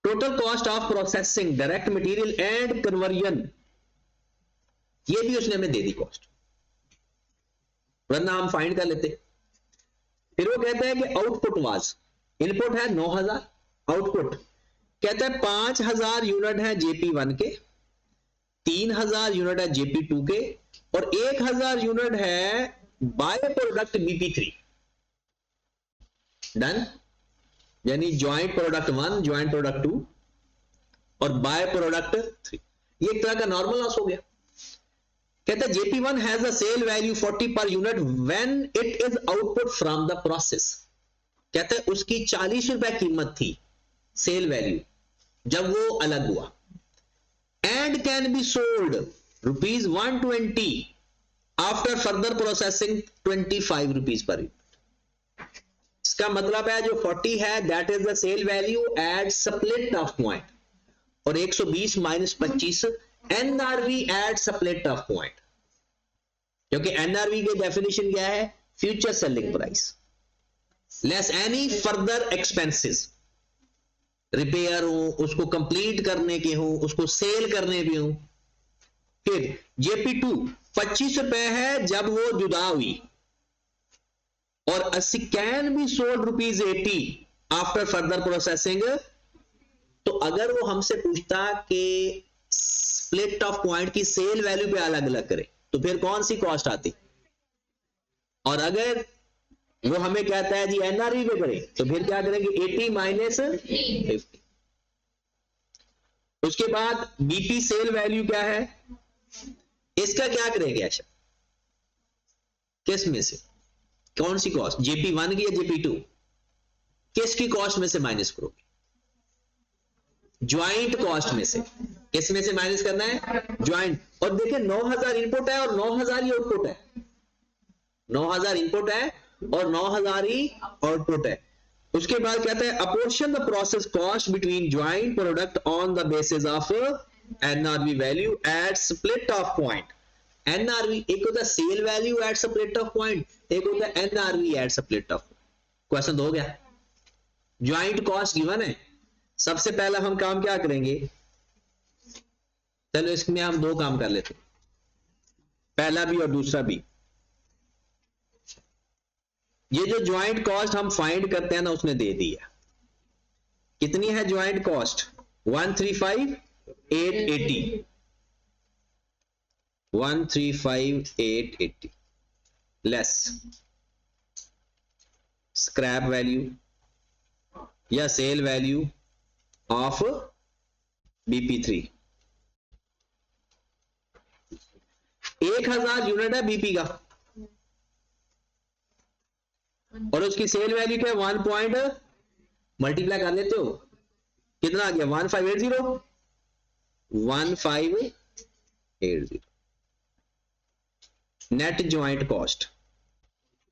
Total cost of processing direct material and conversion, ये भी उसने हमें दे दी कॉस्ट, वरना हम फाइंड कर लेते। फिर वो कहता है कि आउटपुट वाज, इनपुट है 9,000, आउटपुट कहता है 5,000 यूनिट है JP1 के, 3,000 यूनिट है JP2 के और 1,000 यूनिट है बाय प्रोडक्ट BP3। डन, यानी ज्वाइंट प्रोडक्ट 1, ज्वाइंट प्रोडक्ट 2 और बाय प्रोडक्ट 3। ये एक तरह का नॉर्मल लॉस हो गया। कहता है JP1 has a cell value 40 per unit when it is output from the process. कहता है उसकी 40 रुपए कीमत थी सेल वैल्यू जब वो अलग हुआ। And can be sold ₹120 after further processing 25 rupees per unit. इसका मतलब है जो 40 है that is the sale value at split off point, और 120 minus 25 NRV at split off point, क्योंकि NRV की डेफिनेशन क्या है, future selling price less any further expenses, repair हो, उसको कंप्लीट करने के हो, उसको सेल करने भी हो। फिर JP2 25 रुपए है जब वो जुदा हुई, और 80 can be sold ₹80 after further processing. तो अगर वो हमसे पूछता कि स्प्लिट ऑफ पॉइंट की सेल वैल्यू पे अलग अलग करे तो फिर कौन सी कॉस्ट आती, और अगर वो हमें कहता है जी NRV पे करे तो फिर क्या करेंगे, 80 माइनस 50। उसके बाद BP सेल वैल्यू क्या है, इसका क्या करेंगे अच्छा, किस में से कौन सी कॉस्ट, JP1 की या JP2, किसकी कॉस्ट में से माइनस करोगे, ज्वाइंट कॉस्ट में से। किस में से माइनस करना है, ज्वाइंट। और देखिए 9,000 इनपुट है और 9,000 ही आउटपुट है, 9,000 इनपुट है और 9,000 ही आउटपुट है। उसके बाद कहता है apportion the process cost between joint product on the basis of NRV value at split off point. NRV एक होता है sale value at split off point, एक होता है NRV at split off. Question तो हो गया, ज्वाइंट कॉस्ट गिवन है। सबसे पहला हम काम क्या करेंगे, चलो इसमें हम दो काम कर लेते, पहला भी और दूसरा भी। ये जो ज्वाइंट कॉस्ट हम फाइंड करते हैं ना उसने दे दी है। कितनी है joint cost? 135,880 135,880 less scrap value या sale value of BP3। 1000 unit है BP का और उसकी सेल वैल्यू क्या है? 1 पॉइंट मल्टीप्लाई कर लेते हो, कितना आ गया? 1580 नेट ज्वाइंट कॉस्ट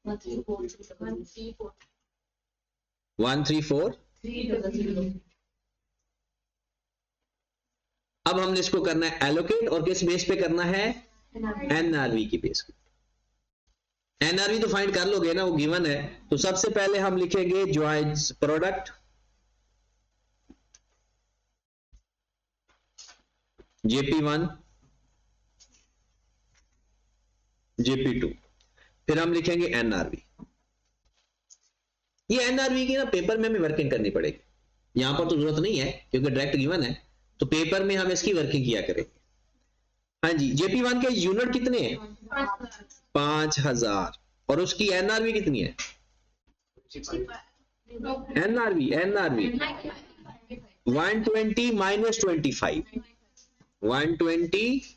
134,300। अब हमने इसको करना है एलोकेट और किस बेस पे करना है? एनआरवी की बेस पे। एनआरवी तो फाइंड कर लोगे ना, वो गिवन है। तो सबसे पहले हम लिखेंगे ज्वाइंट प्रोडक्ट JP1 JP2, फिर हम लिखेंगे एनआरवी। ये एनआरवी की ना पेपर में हमें वर्किंग करनी पड़ेगी, यहां पर तो जरूरत नहीं है क्योंकि डायरेक्ट गिवन है, तो पेपर में हम इसकी वर्किंग किया करेंगे। हाँ जी, JP1 के यूनिट कितने हैं? 5000 और उसकी एनआरवी कितनी है? NRV 120 minus 25 120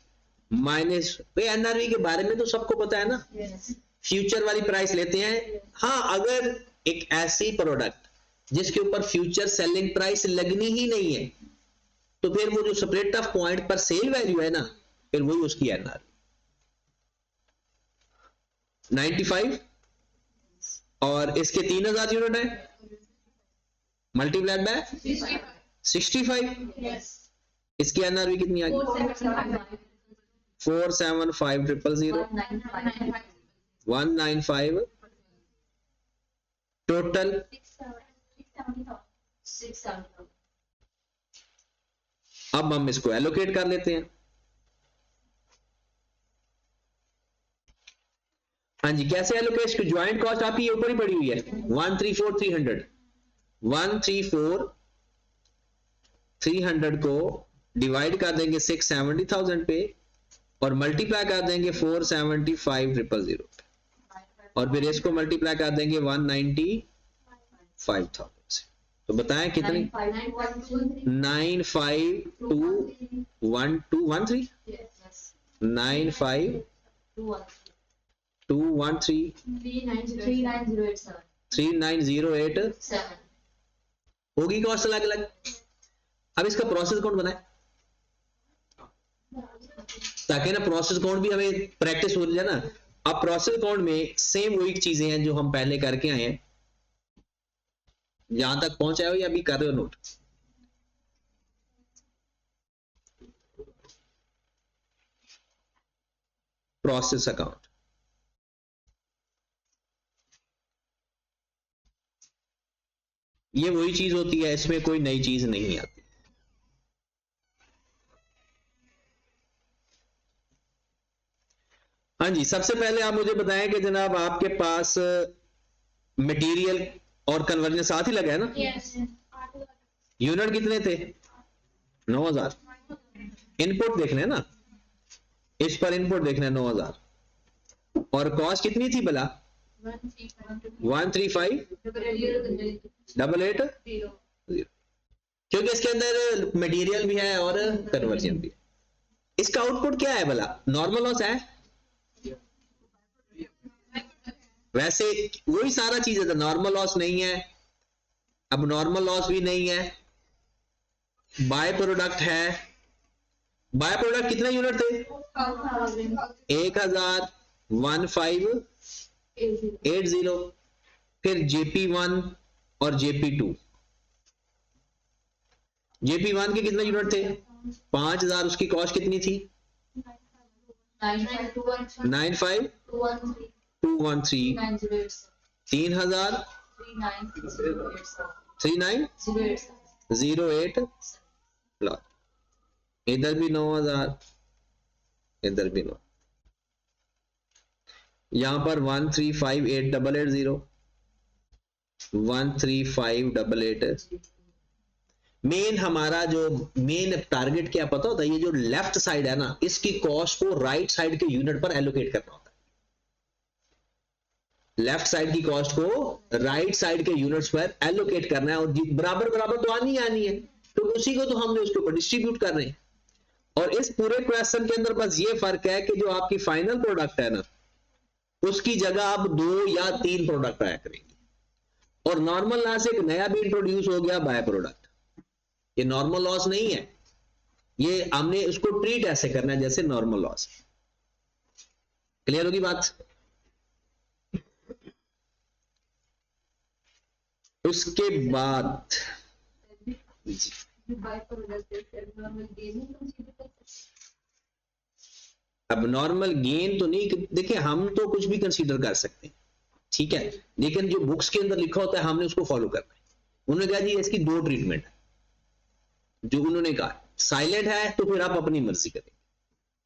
minus. एनआरवी के बारे में तो सबको पता है ना, फ्यूचर वाली प्राइस लेते हैं। हाँ, अगर एक ऐसी प्रोडक्ट जिसके ऊपर फ्यूचर सेलिंग प्राइस लगनी ही नहीं है तो फिर वो जो स्प्लिट ऑफ पॉइंट पर सेल वैल्यू है ना, फिर वही उसकी एनआरवी 95 और इसके 3000 यूनिट है मल्टीप्लाइड बाय 65। इसकी एनआरवी कितनी आ गई? 475,000 195 टोटल 670। अब हम इसको एलोकेट कर लेते हैं। हाँ जी, कैसे एलोकेट? ज्वाइंट कॉस्ट आपकी ऊपर ही पड़ी हुई है 134,300 134,300 को डिवाइड कर देंगे 670,000 पे और मल्टीप्लाई कर देंगे 475,000 और फिर इसको मल्टीप्लाई कर देंगे 195,000 से। तो बताएं कितनी? 95,21213 95,213 3908 होगी कॉस्ट अलग अलग। अब इसका प्रोसेस अकाउंट बनाए ताकि ना प्रोसेस अकाउंट भी हमें प्रैक्टिस हो जाए ना। अब प्रोसेस अकाउंट में सेम वही चीजें हैं जो हम पहले करके आए हैं। यहां तक पहुंचे हो या अभी कर रहे हो नोट? प्रोसेस अकाउंट ये वही चीज होती है, इसमें कोई नई चीज नहीं आती। हाँ जी, सबसे पहले आप मुझे बताएं कि जनाब आपके पास मटेरियल और कन्वर्जन साथ ही लगा है ना? यूनिट कितने थे? 9000। इनपुट देखना है ना, इस पर इनपुट देखना है 9000 और कॉस्ट कितनी थी भला? 135,880 क्योंकि इसके अंदर मटेरियल भी है और कन्वर्जन भी है। इसका आउटपुट क्या है भला? नॉर्मल लॉस है। वैसे वही सारा चीज है, नॉर्मल लॉस नहीं है, अब नॉर्मल लॉस भी नहीं है, बाय प्रोडक्ट है। बाय प्रोडक्ट कितने यूनिट थे? 10,1580। फिर JP1 और JP2। JP1 के कितने यूनिट थे? 5000। उसकी कॉस्ट कितनी थी? 95,213 3000 3908 इधर भी 9000 इधर भी 9। यहां पर 135,880 13588। मेन हमारा जो मेन टारगेट क्या पता होता है, ये जो लेफ्ट साइड है ना, इसकी कॉस्ट को राइट साइड के यूनिट पर एलोकेट करना होता है। लेफ्ट साइड की कॉस्ट को राइट साइड के यूनिट्स पर एलोकेट करना है, और बराबर बराबर तो आनी है, तो उसी को तो हमने उसके ऊपर डिस्ट्रीब्यूट कर रहे हैं। और इस पूरे क्वेश्चन के अंदर बस ये फर्क है कि जो आपकी फाइनल प्रोडक्ट है ना, उसकी जगह आप 2 या 3 प्रोडक्ट आया करेंगे। और नॉर्मल लॉस एक नया भी इंट्रोड्यूस हो गया, बाय प्रोडक्ट। ये नॉर्मल लॉस नहीं है, ये हमने उसको ट्रीट ऐसे करना है जैसे नॉर्मल लॉस। क्लियर होगी बात? उसके बाद अब नॉर्मल गेन तो नहीं, देखिए हम तो कुछ भी कंसीडर कर सकते हैं, ठीक है, लेकिन जो बुक्स के अंदर लिखा होता है हमने उसको फॉलो करना है। उन्होंने कहा जी इसकी 2 ट्रीटमेंट है, जो उन्होंने कहा साइलेंट है तो फिर आप अपनी मर्जी करें,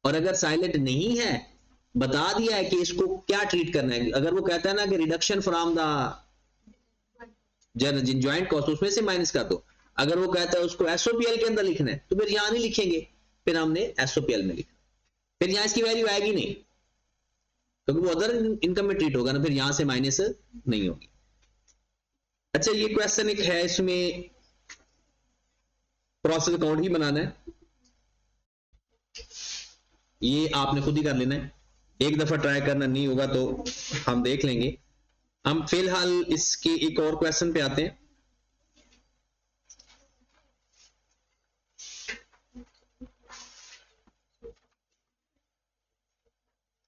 और अगर साइलेंट नहीं है बता दिया है कि इसको क्या ट्रीट करना है। अगर वो कहता है ना कि reduction from the joint cost, उसमें से माइनस कर दो। अगर वो कहता है उसको एसओपीएल के अंदर लिखना है तो फिर यहां नहीं लिखेंगे, फिर हमने एसओपीएल में लिखा, फिर यहां इसकी वैल्यू आएगी नहीं, क्योंकि वो अदर इनकम में ट्रीट होगा ना, फिर यहां से माइनस नहीं होगी। अच्छा ये क्वेश्चन एक है, इसमें प्रोसेस अकाउंट ही बनाना है, ये आपने खुद ही कर लेना है, एक दफा ट्राई करना, नहीं होगा तो हम देख लेंगे। हम फिलहाल इसके एक और क्वेश्चन पे आते हैं।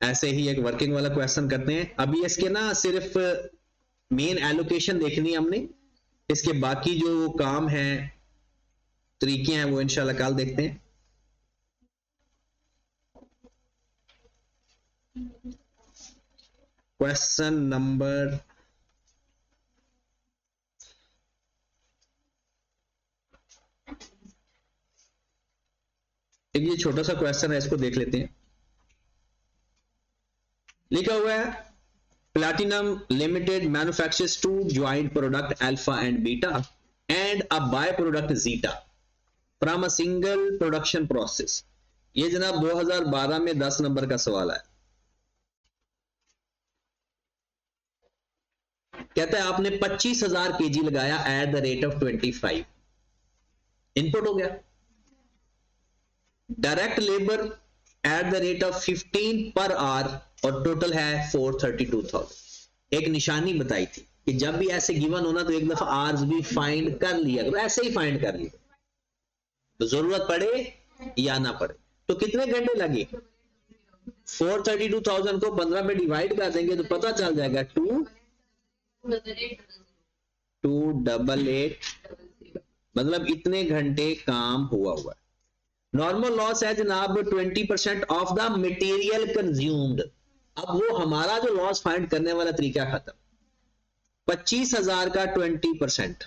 ऐसे ही एक वर्किंग वाला क्वेश्चन करते हैं। अभी इसके ना सिर्फ मेन एलोकेशन देखनी है हमने, इसके बाकी जो काम है तरीके हैं वो इंशाल्लाह कल देखते हैं। क्वेश्चन नंबर ये छोटा सा क्वेश्चन है, इसको देख लेते हैं। लिखा हुआ है Platinum Limited manufactures 2 joint product alpha and beta and a by product zeta from a single production process. ये जनाब 2012 में 10 नंबर का सवाल है। कहता है आपने 25,000 केजी लगाया eight the rate of 25, input हो गया। Direct labour eight the rate of 15 per hour और टोटल है 432,000। एक निशानी बताई थी कि जब भी ऐसे गिवन होना तो एक दफा आर्स भी फाइंड कर लिया करो, ऐसे ही फाइंड कर लिया, तो जरूरत पड़े या ना पड़े। तो कितने घंटे लगे? 432,000 को 15 में डिवाइड कर देंगे तो पता चल जाएगा 288, मतलब इतने घंटे काम हुआ है। नॉर्मल लॉस है जनाब 20% ऑफ द मटेरियल कंज्यूम्ड। अब वो हमारा जो लॉस फाइंड करने वाला तरीका खत्म। 25,000 का 20%,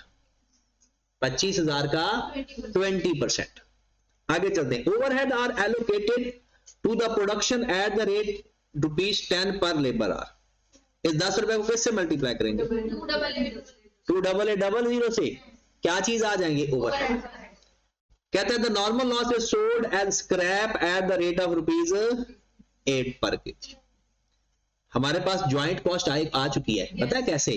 25,000 का 20%। आगे चलते हैं। Overhead are allocated to the production at the rate ₹10 per labour our. इस 10 रुपए को किससे मल्टीप्लाई करेंगे? 2800 से क्या चीज आ जाएंगे? ओवरहेड। कहते हैं the normal loss is sold as scrap at the rate of ₹8 per KG. हमारे पास ज्वाइंट कॉस्ट आ चुकी है, पता है कैसे?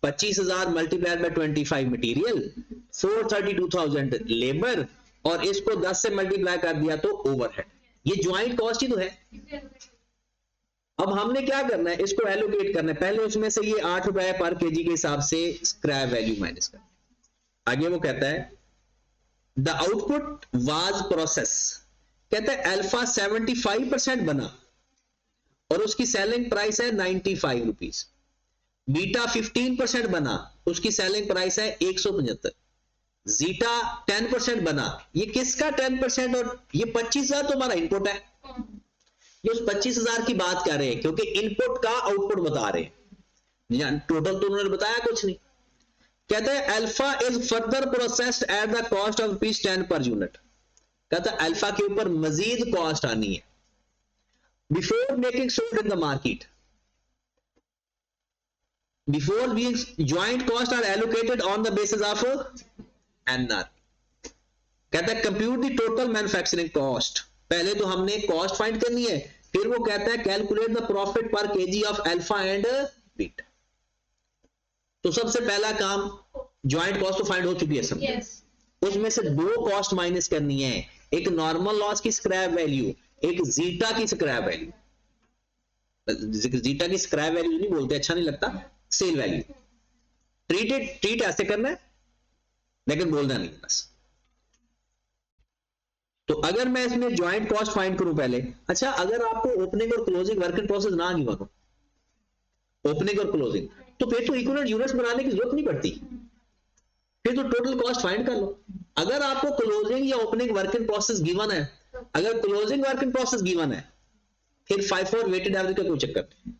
25,000 मल्टीप्लाइड बाय 25 मटीरियल, 432,000 लेबर, और इसको 10 से मल्टीप्लाई कर दिया तो ओवरहेड। ये ज्वाइंट कॉस्ट ही तो है। अब हमने क्या करना है, इसको एलोकेट करना है। पहले उसमें से ये 8 रुपए पर केजी के हिसाब से स्क्रैप वैल्यू माइनस करना। आगे वो कहता है द आउटपुट वाज प्रोसेस। कहता है अल्फा 75% बना और उसकी सेलिंग प्राइस है 95 रुपीज। बीटा 15% बना, उसकी सेलिंग प्राइस है 175। जीटा 10% बना। ये किसका 10%? और ये 25,000 तो हमारा इनपुट है। ये उस 25,000 की बात कर रहे हैं क्योंकि इनपुट का आउटपुट बता रहे हैं, टोटल तो उन्होंने बताया कुछ नहीं। कहते हैं alpha is further processed at the cost of ₹10 per unit. कहता है अल्फा के ऊपर मजीद कॉस्ट आनी है before making sold in the market. Before we joint cost are allocated on the basis of NR. कहता है compute the total manufacturing cost. पहले तो हमने कॉस्ट फाइंड करनी है, फिर वो कहता है कैलकुलेट द प्रॉफिट पर KG of alpha and beta. तो सबसे पहला काम ज्वाइंट कॉस्ट तो फाइंड हो चुकी है सब। उसमें से दो कॉस्ट माइनस करनी है, एक नॉर्मल लॉस की स्क्रैप वैल्यू, एक जीटा की स्क्रैप वैल्यू। जीटा की स्क्रैप वैल्यू नहीं बोलते, अच्छा नहीं लगता, सेल वैल्यू। ट्रीट ऐसे करना है लेकिन बोलना नहीं बस। तो अगर मैं इसमें ज्वाइंट कॉस्ट फाइंड करूं पहले, अच्छा अगर आपको ओपनिंग और क्लोजिंग वर्क इन प्रोसेस ना गिवन हो, ओपनिंग और क्लोजिंग, तो फिर तो इक्विवेलेंट यूनिट्स बनाने की जरूरत नहीं पड़ती, फिर तो टोटल कॉस्ट फाइंड कर लो। अगर आपको क्लोजिंग या opening work in process given है, अगर closing work in process given है फिर 5-4 वेटेड एवरेज का कोई चक्कर नहीं।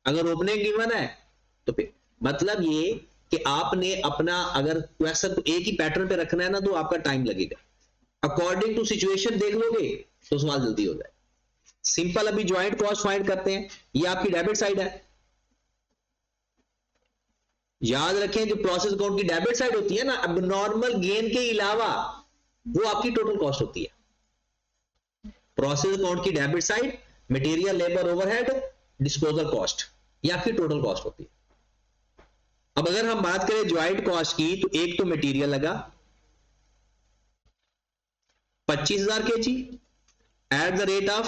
अगर ओपनिंग गिवन है तो फिर मतलब ये कि आपने अपना अगर क्वेश्चन को एक ही पैटर्न पे रखना है ना तो आपका टाइम लगेगा। अकॉर्डिंग टू सिचुएशन देख लोगे तो सवाल जल्दी हो जाए। सिंपल अभी ज्वाइंट कॉस्ट फाइंड करते हैं, ये आपकी डेबिट साइड है। याद रखें जो प्रोसेस अकाउंट की डेबिट साइड होती है ना, अब नॉर्मल गेन के अलावा वो आपकी टोटल कॉस्ट होती है। प्रोसेस अकाउंट की debit side material, labour, overhead, disposal cost, ये आपकी टोटल कॉस्ट होती है। अब अगर हम बात करें ज्वाइंट कॉस्ट की, तो एक तो मटेरियल लगा 25,000 kg eight the rate of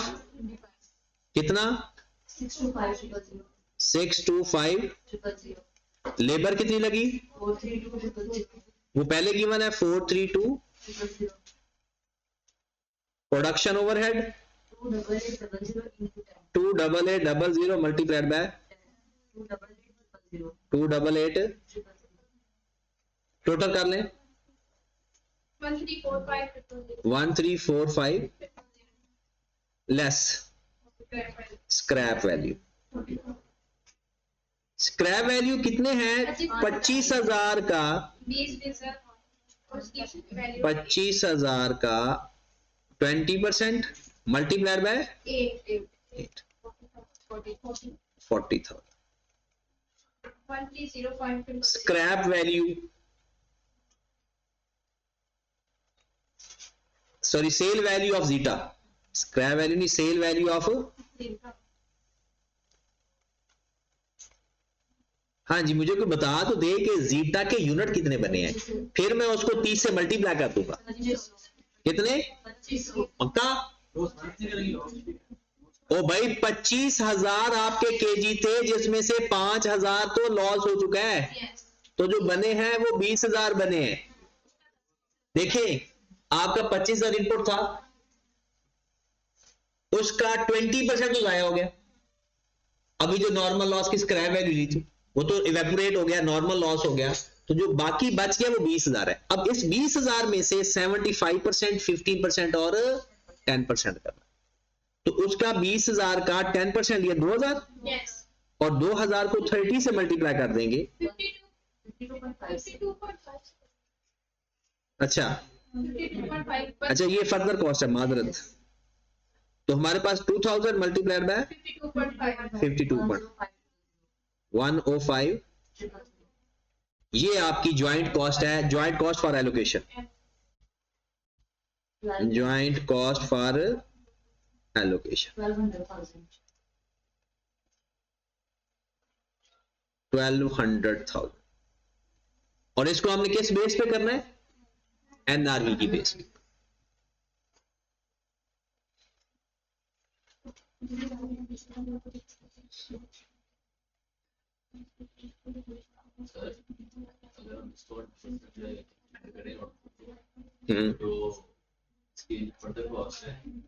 कितना 62500। लेबर कितनी लगी, वो पहले गिवन है 432। Production overhead 28800 multiplied by 288, total कर लें 1345 less scrap value. Scrap value कितने हैं 25,000 का, 25,000 का 20% multiplied by 40,000। Scrap value sorry sale value of zeta, scrap value नहीं सेल वैल्यू ऑफ, हाँ जी मुझे कोई बता तो दे कि जीटा के यूनिट कितने बने हैं, फिर मैं उसको 30 से मल्टीप्लाई कर दूंगा। कितने पक्का? ओ भाई 25,000 आपके केजी थे जिसमें से 5,000 तो लॉस हो चुका है, तो जो बने हैं वो 20,000 बने हैं। देखें आपका 25,000 इनपुट था, उसका 20% तो जाया हो गया। अभी जो नॉर्मल लॉस की स्क्रैप वैल्यू ली थी वो तो इवेपोरेट हो गया, नॉर्मल लॉस हो गया, तो जो बाकी बच गया वो 20,000 है। अब इस 20,000 में से 75%, 15% और 10% करना, तो उसका 20,000 का 10% लिया 2,000, और 2,000 को 30 से मल्टीप्लाई कर देंगे। अच्छा अच्छा ये फर्दर कॉस्ट है, मादरत। तो हमारे पास 2000 मल्टीप्लाइड बाय 52.105, ये आपकी ज्वाइंट कॉस्ट है, joint cost for allocation, joint cost for allocation 1200,000। और इसको हमने किस बेस पे करना है, एनआरवी की बेस पे।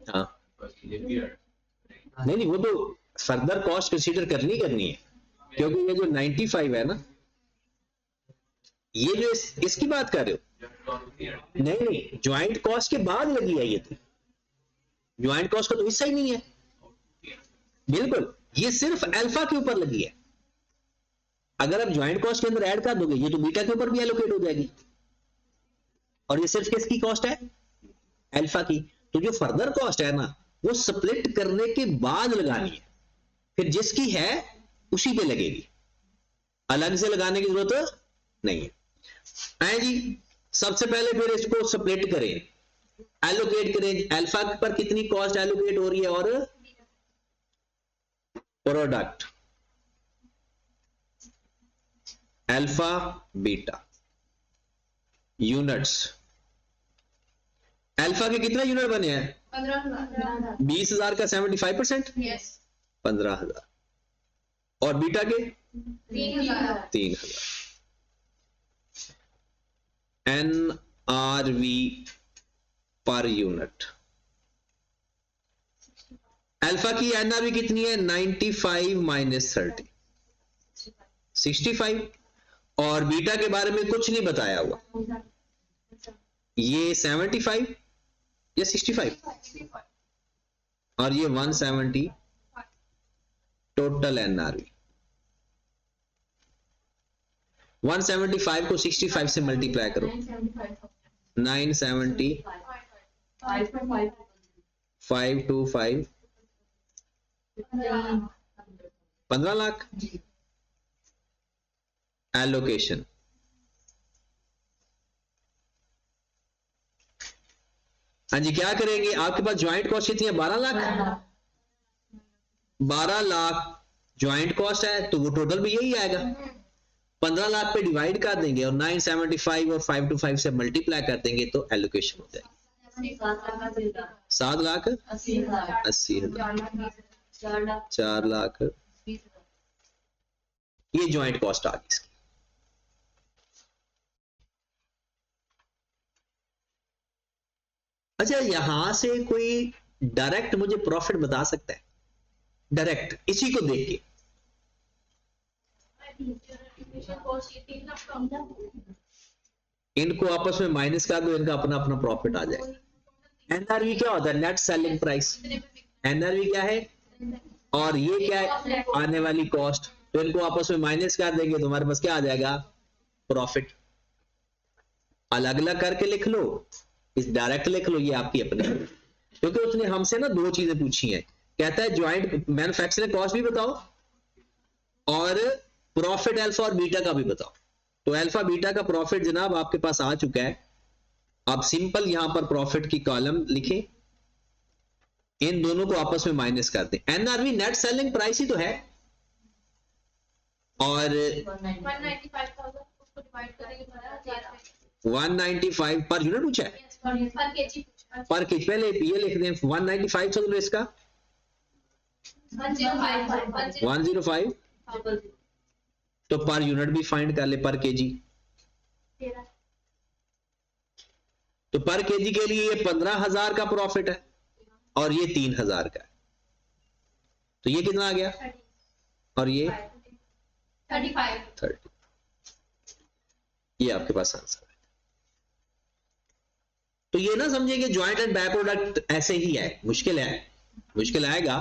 हाँ नहीं वो तो फर्दर कॉस्ट कंसीडर करनी है, क्योंकि ये जो 95 है ना, ये जो इसकी बात कर रहे हो, नहीं ज्वाइंट कॉस्ट के बाद लगी है ये, तो ज्वाइंट कॉस्ट का तो हिस्सा ही नहीं है बिल्कुल, ये सिर्फ अल्फा के ऊपर लगी है। अगर आप ज्वाइंट कॉस्ट के अंदर ऐड कर दोगे ये तो बीटा के ऊपर भी एलोकेट हो जाएगी, और ये सिर्फ किसकी कॉस्ट है, अल्फा की। तो जो फर्दर कॉस्ट है ना वो स्प्लिट करने के बाद लगानी है, फिर जिसकी है उसी पे लगेगी। अलग से लगाने की जरूरत नहीं है। आए जी, सबसे पहले फिर इसको स्प्लिट करें, एलोकेट करें, अल्फा पर कितनी कॉस्ट एलोकेट हो रही है और product alpha beta units. Alpha के कितने यूनिट बने हैं? 20,000 का 75%, 15,000, और बीटा के 3,000। NRV per unit. अल्फा की NRV कितनी है? 95 माइनस 30, 65, और बीटा के बारे में कुछ नहीं बताया हुआ, ये 75 या 65, और ये 170 टोटल NRV। 175 को 65 से मल्टीप्लाई करो, 970, 525, 15 लाख एलोकेशन। हाँ जी, क्या करेंगे? आपके पास ज्वाइंट कॉस्ट कितनी है? 12 लाख। 12 लाख ज्वाइंट कॉस्ट है, तो वो टोटल भी यही आएगा। 15 लाख पे डिवाइड कर देंगे और 975 और 525 से मल्टीप्लाई कर देंगे तो एलोकेशन हो जाएगी 7 लाख 80,000, 4 लाख। ये ज्वाइंट कॉस्ट आ गई इसकी। अच्छा, यहां से कोई डायरेक्ट मुझे प्रॉफिट बता सकता है? डायरेक्ट इसी को देख के इनको आपस में माइनस कर दो, इनका अपना अपना प्रॉफिट आ जाएगा। एनआरवी क्या होता है? Net selling price. एनआरवी क्या है और ये क्या है? आने वाली कॉस्ट। तो इनको आपस में माइनस कर देंगे तो हमारे पास क्या आ जाएगा? प्रॉफिट। अलग अलग करके लिख लो, इस डायरेक्ट लिख लो, ये आपकी अपनी। क्योंकि उसने हमसे ना दो चीजें पूछी हैं, कहता है ज्वाइंट मैन्युफैक्चरिंग कॉस्ट भी बताओ और प्रॉफिट अल्फा और बीटा का भी बताओ। तो अल्फा बीटा का प्रॉफिट जनाब आपके पास आ चुका है। आप सिंपल यहां पर प्रॉफिट की कॉलम लिखें, इन दोनों को आपस में माइनस कर दें। एनआरवी नेट सेलिंग प्राइस ही तो है, और 195 पर यूनिट पूछा है, पर केजी। पहले ये लिख दें 195 चल रहा इसका 105, तो पर यूनिट भी फाइंड कर ले, पर केजी। तो पर केजी के लिए ये 15,000 का प्रॉफिट है और ये 3,000 का है, तो ये कितना आ गया? और ये 30। ये आपके पास आंसर है। तो ये ना समझिए कि ज्वाइंट एंड बाय प्रोडक्ट ऐसे ही है, मुश्किल है, मुश्किल आएगा।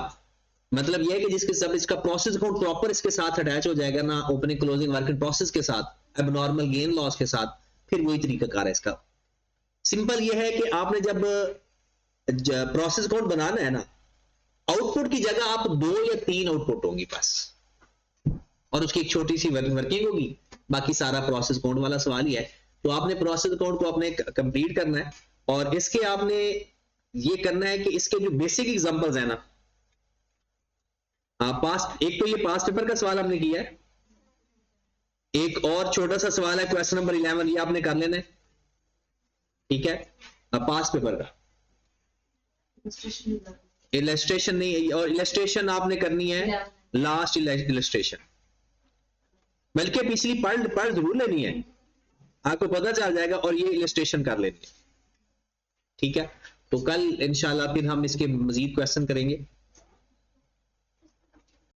मतलब यह है कि जिसके सब इसका प्रोसेस अकाउंट प्रॉपर इसके साथ अटैच हो जाएगा ना, ओपनिंग क्लोजिंग वर्किंग प्रोसेस के साथ, एबनॉर्मल गेन लॉस के साथ, फिर वही तरीका कार है इसका। सिंपल ये है कि आपने जब प्रोसेस अकाउंट बनाना है ना, आउटपुट की जगह आप 2 या 3 आउटपुट होंगी बस, और उसकी एक छोटी सी वर्किंग होगी, बाकी सारा प्रोसेस अकाउंट वाला सवाल ही है। तो आपने प्रोसेस अकाउंट को अपने कंप्लीट करना है, और इसके आपने ये करना है कि इसके जो बेसिक एग्जांपल्स है ना, पास्ट, एक तो ये पास्ट पेपर का सवाल हमने किया है, एक और छोटा सा सवाल है क्वेश्चन नंबर 11, ये आपने कर लेना है, ठीक है। पास्ट पेपर का इलस्ट्रेशन नहीं, और इलस्ट्रेशन आपने करनी है लास्ट इलस्ट्रेशन, बल्कि पिछली पढ़ जरूर लेनी है, आपको पता चल जाएगा, और ये इलस्ट्रेशन कर लेनी है, ठीक है। तो कल इंशाल्लाह फिर हम इसके मजीद क्वेश्चन करेंगे।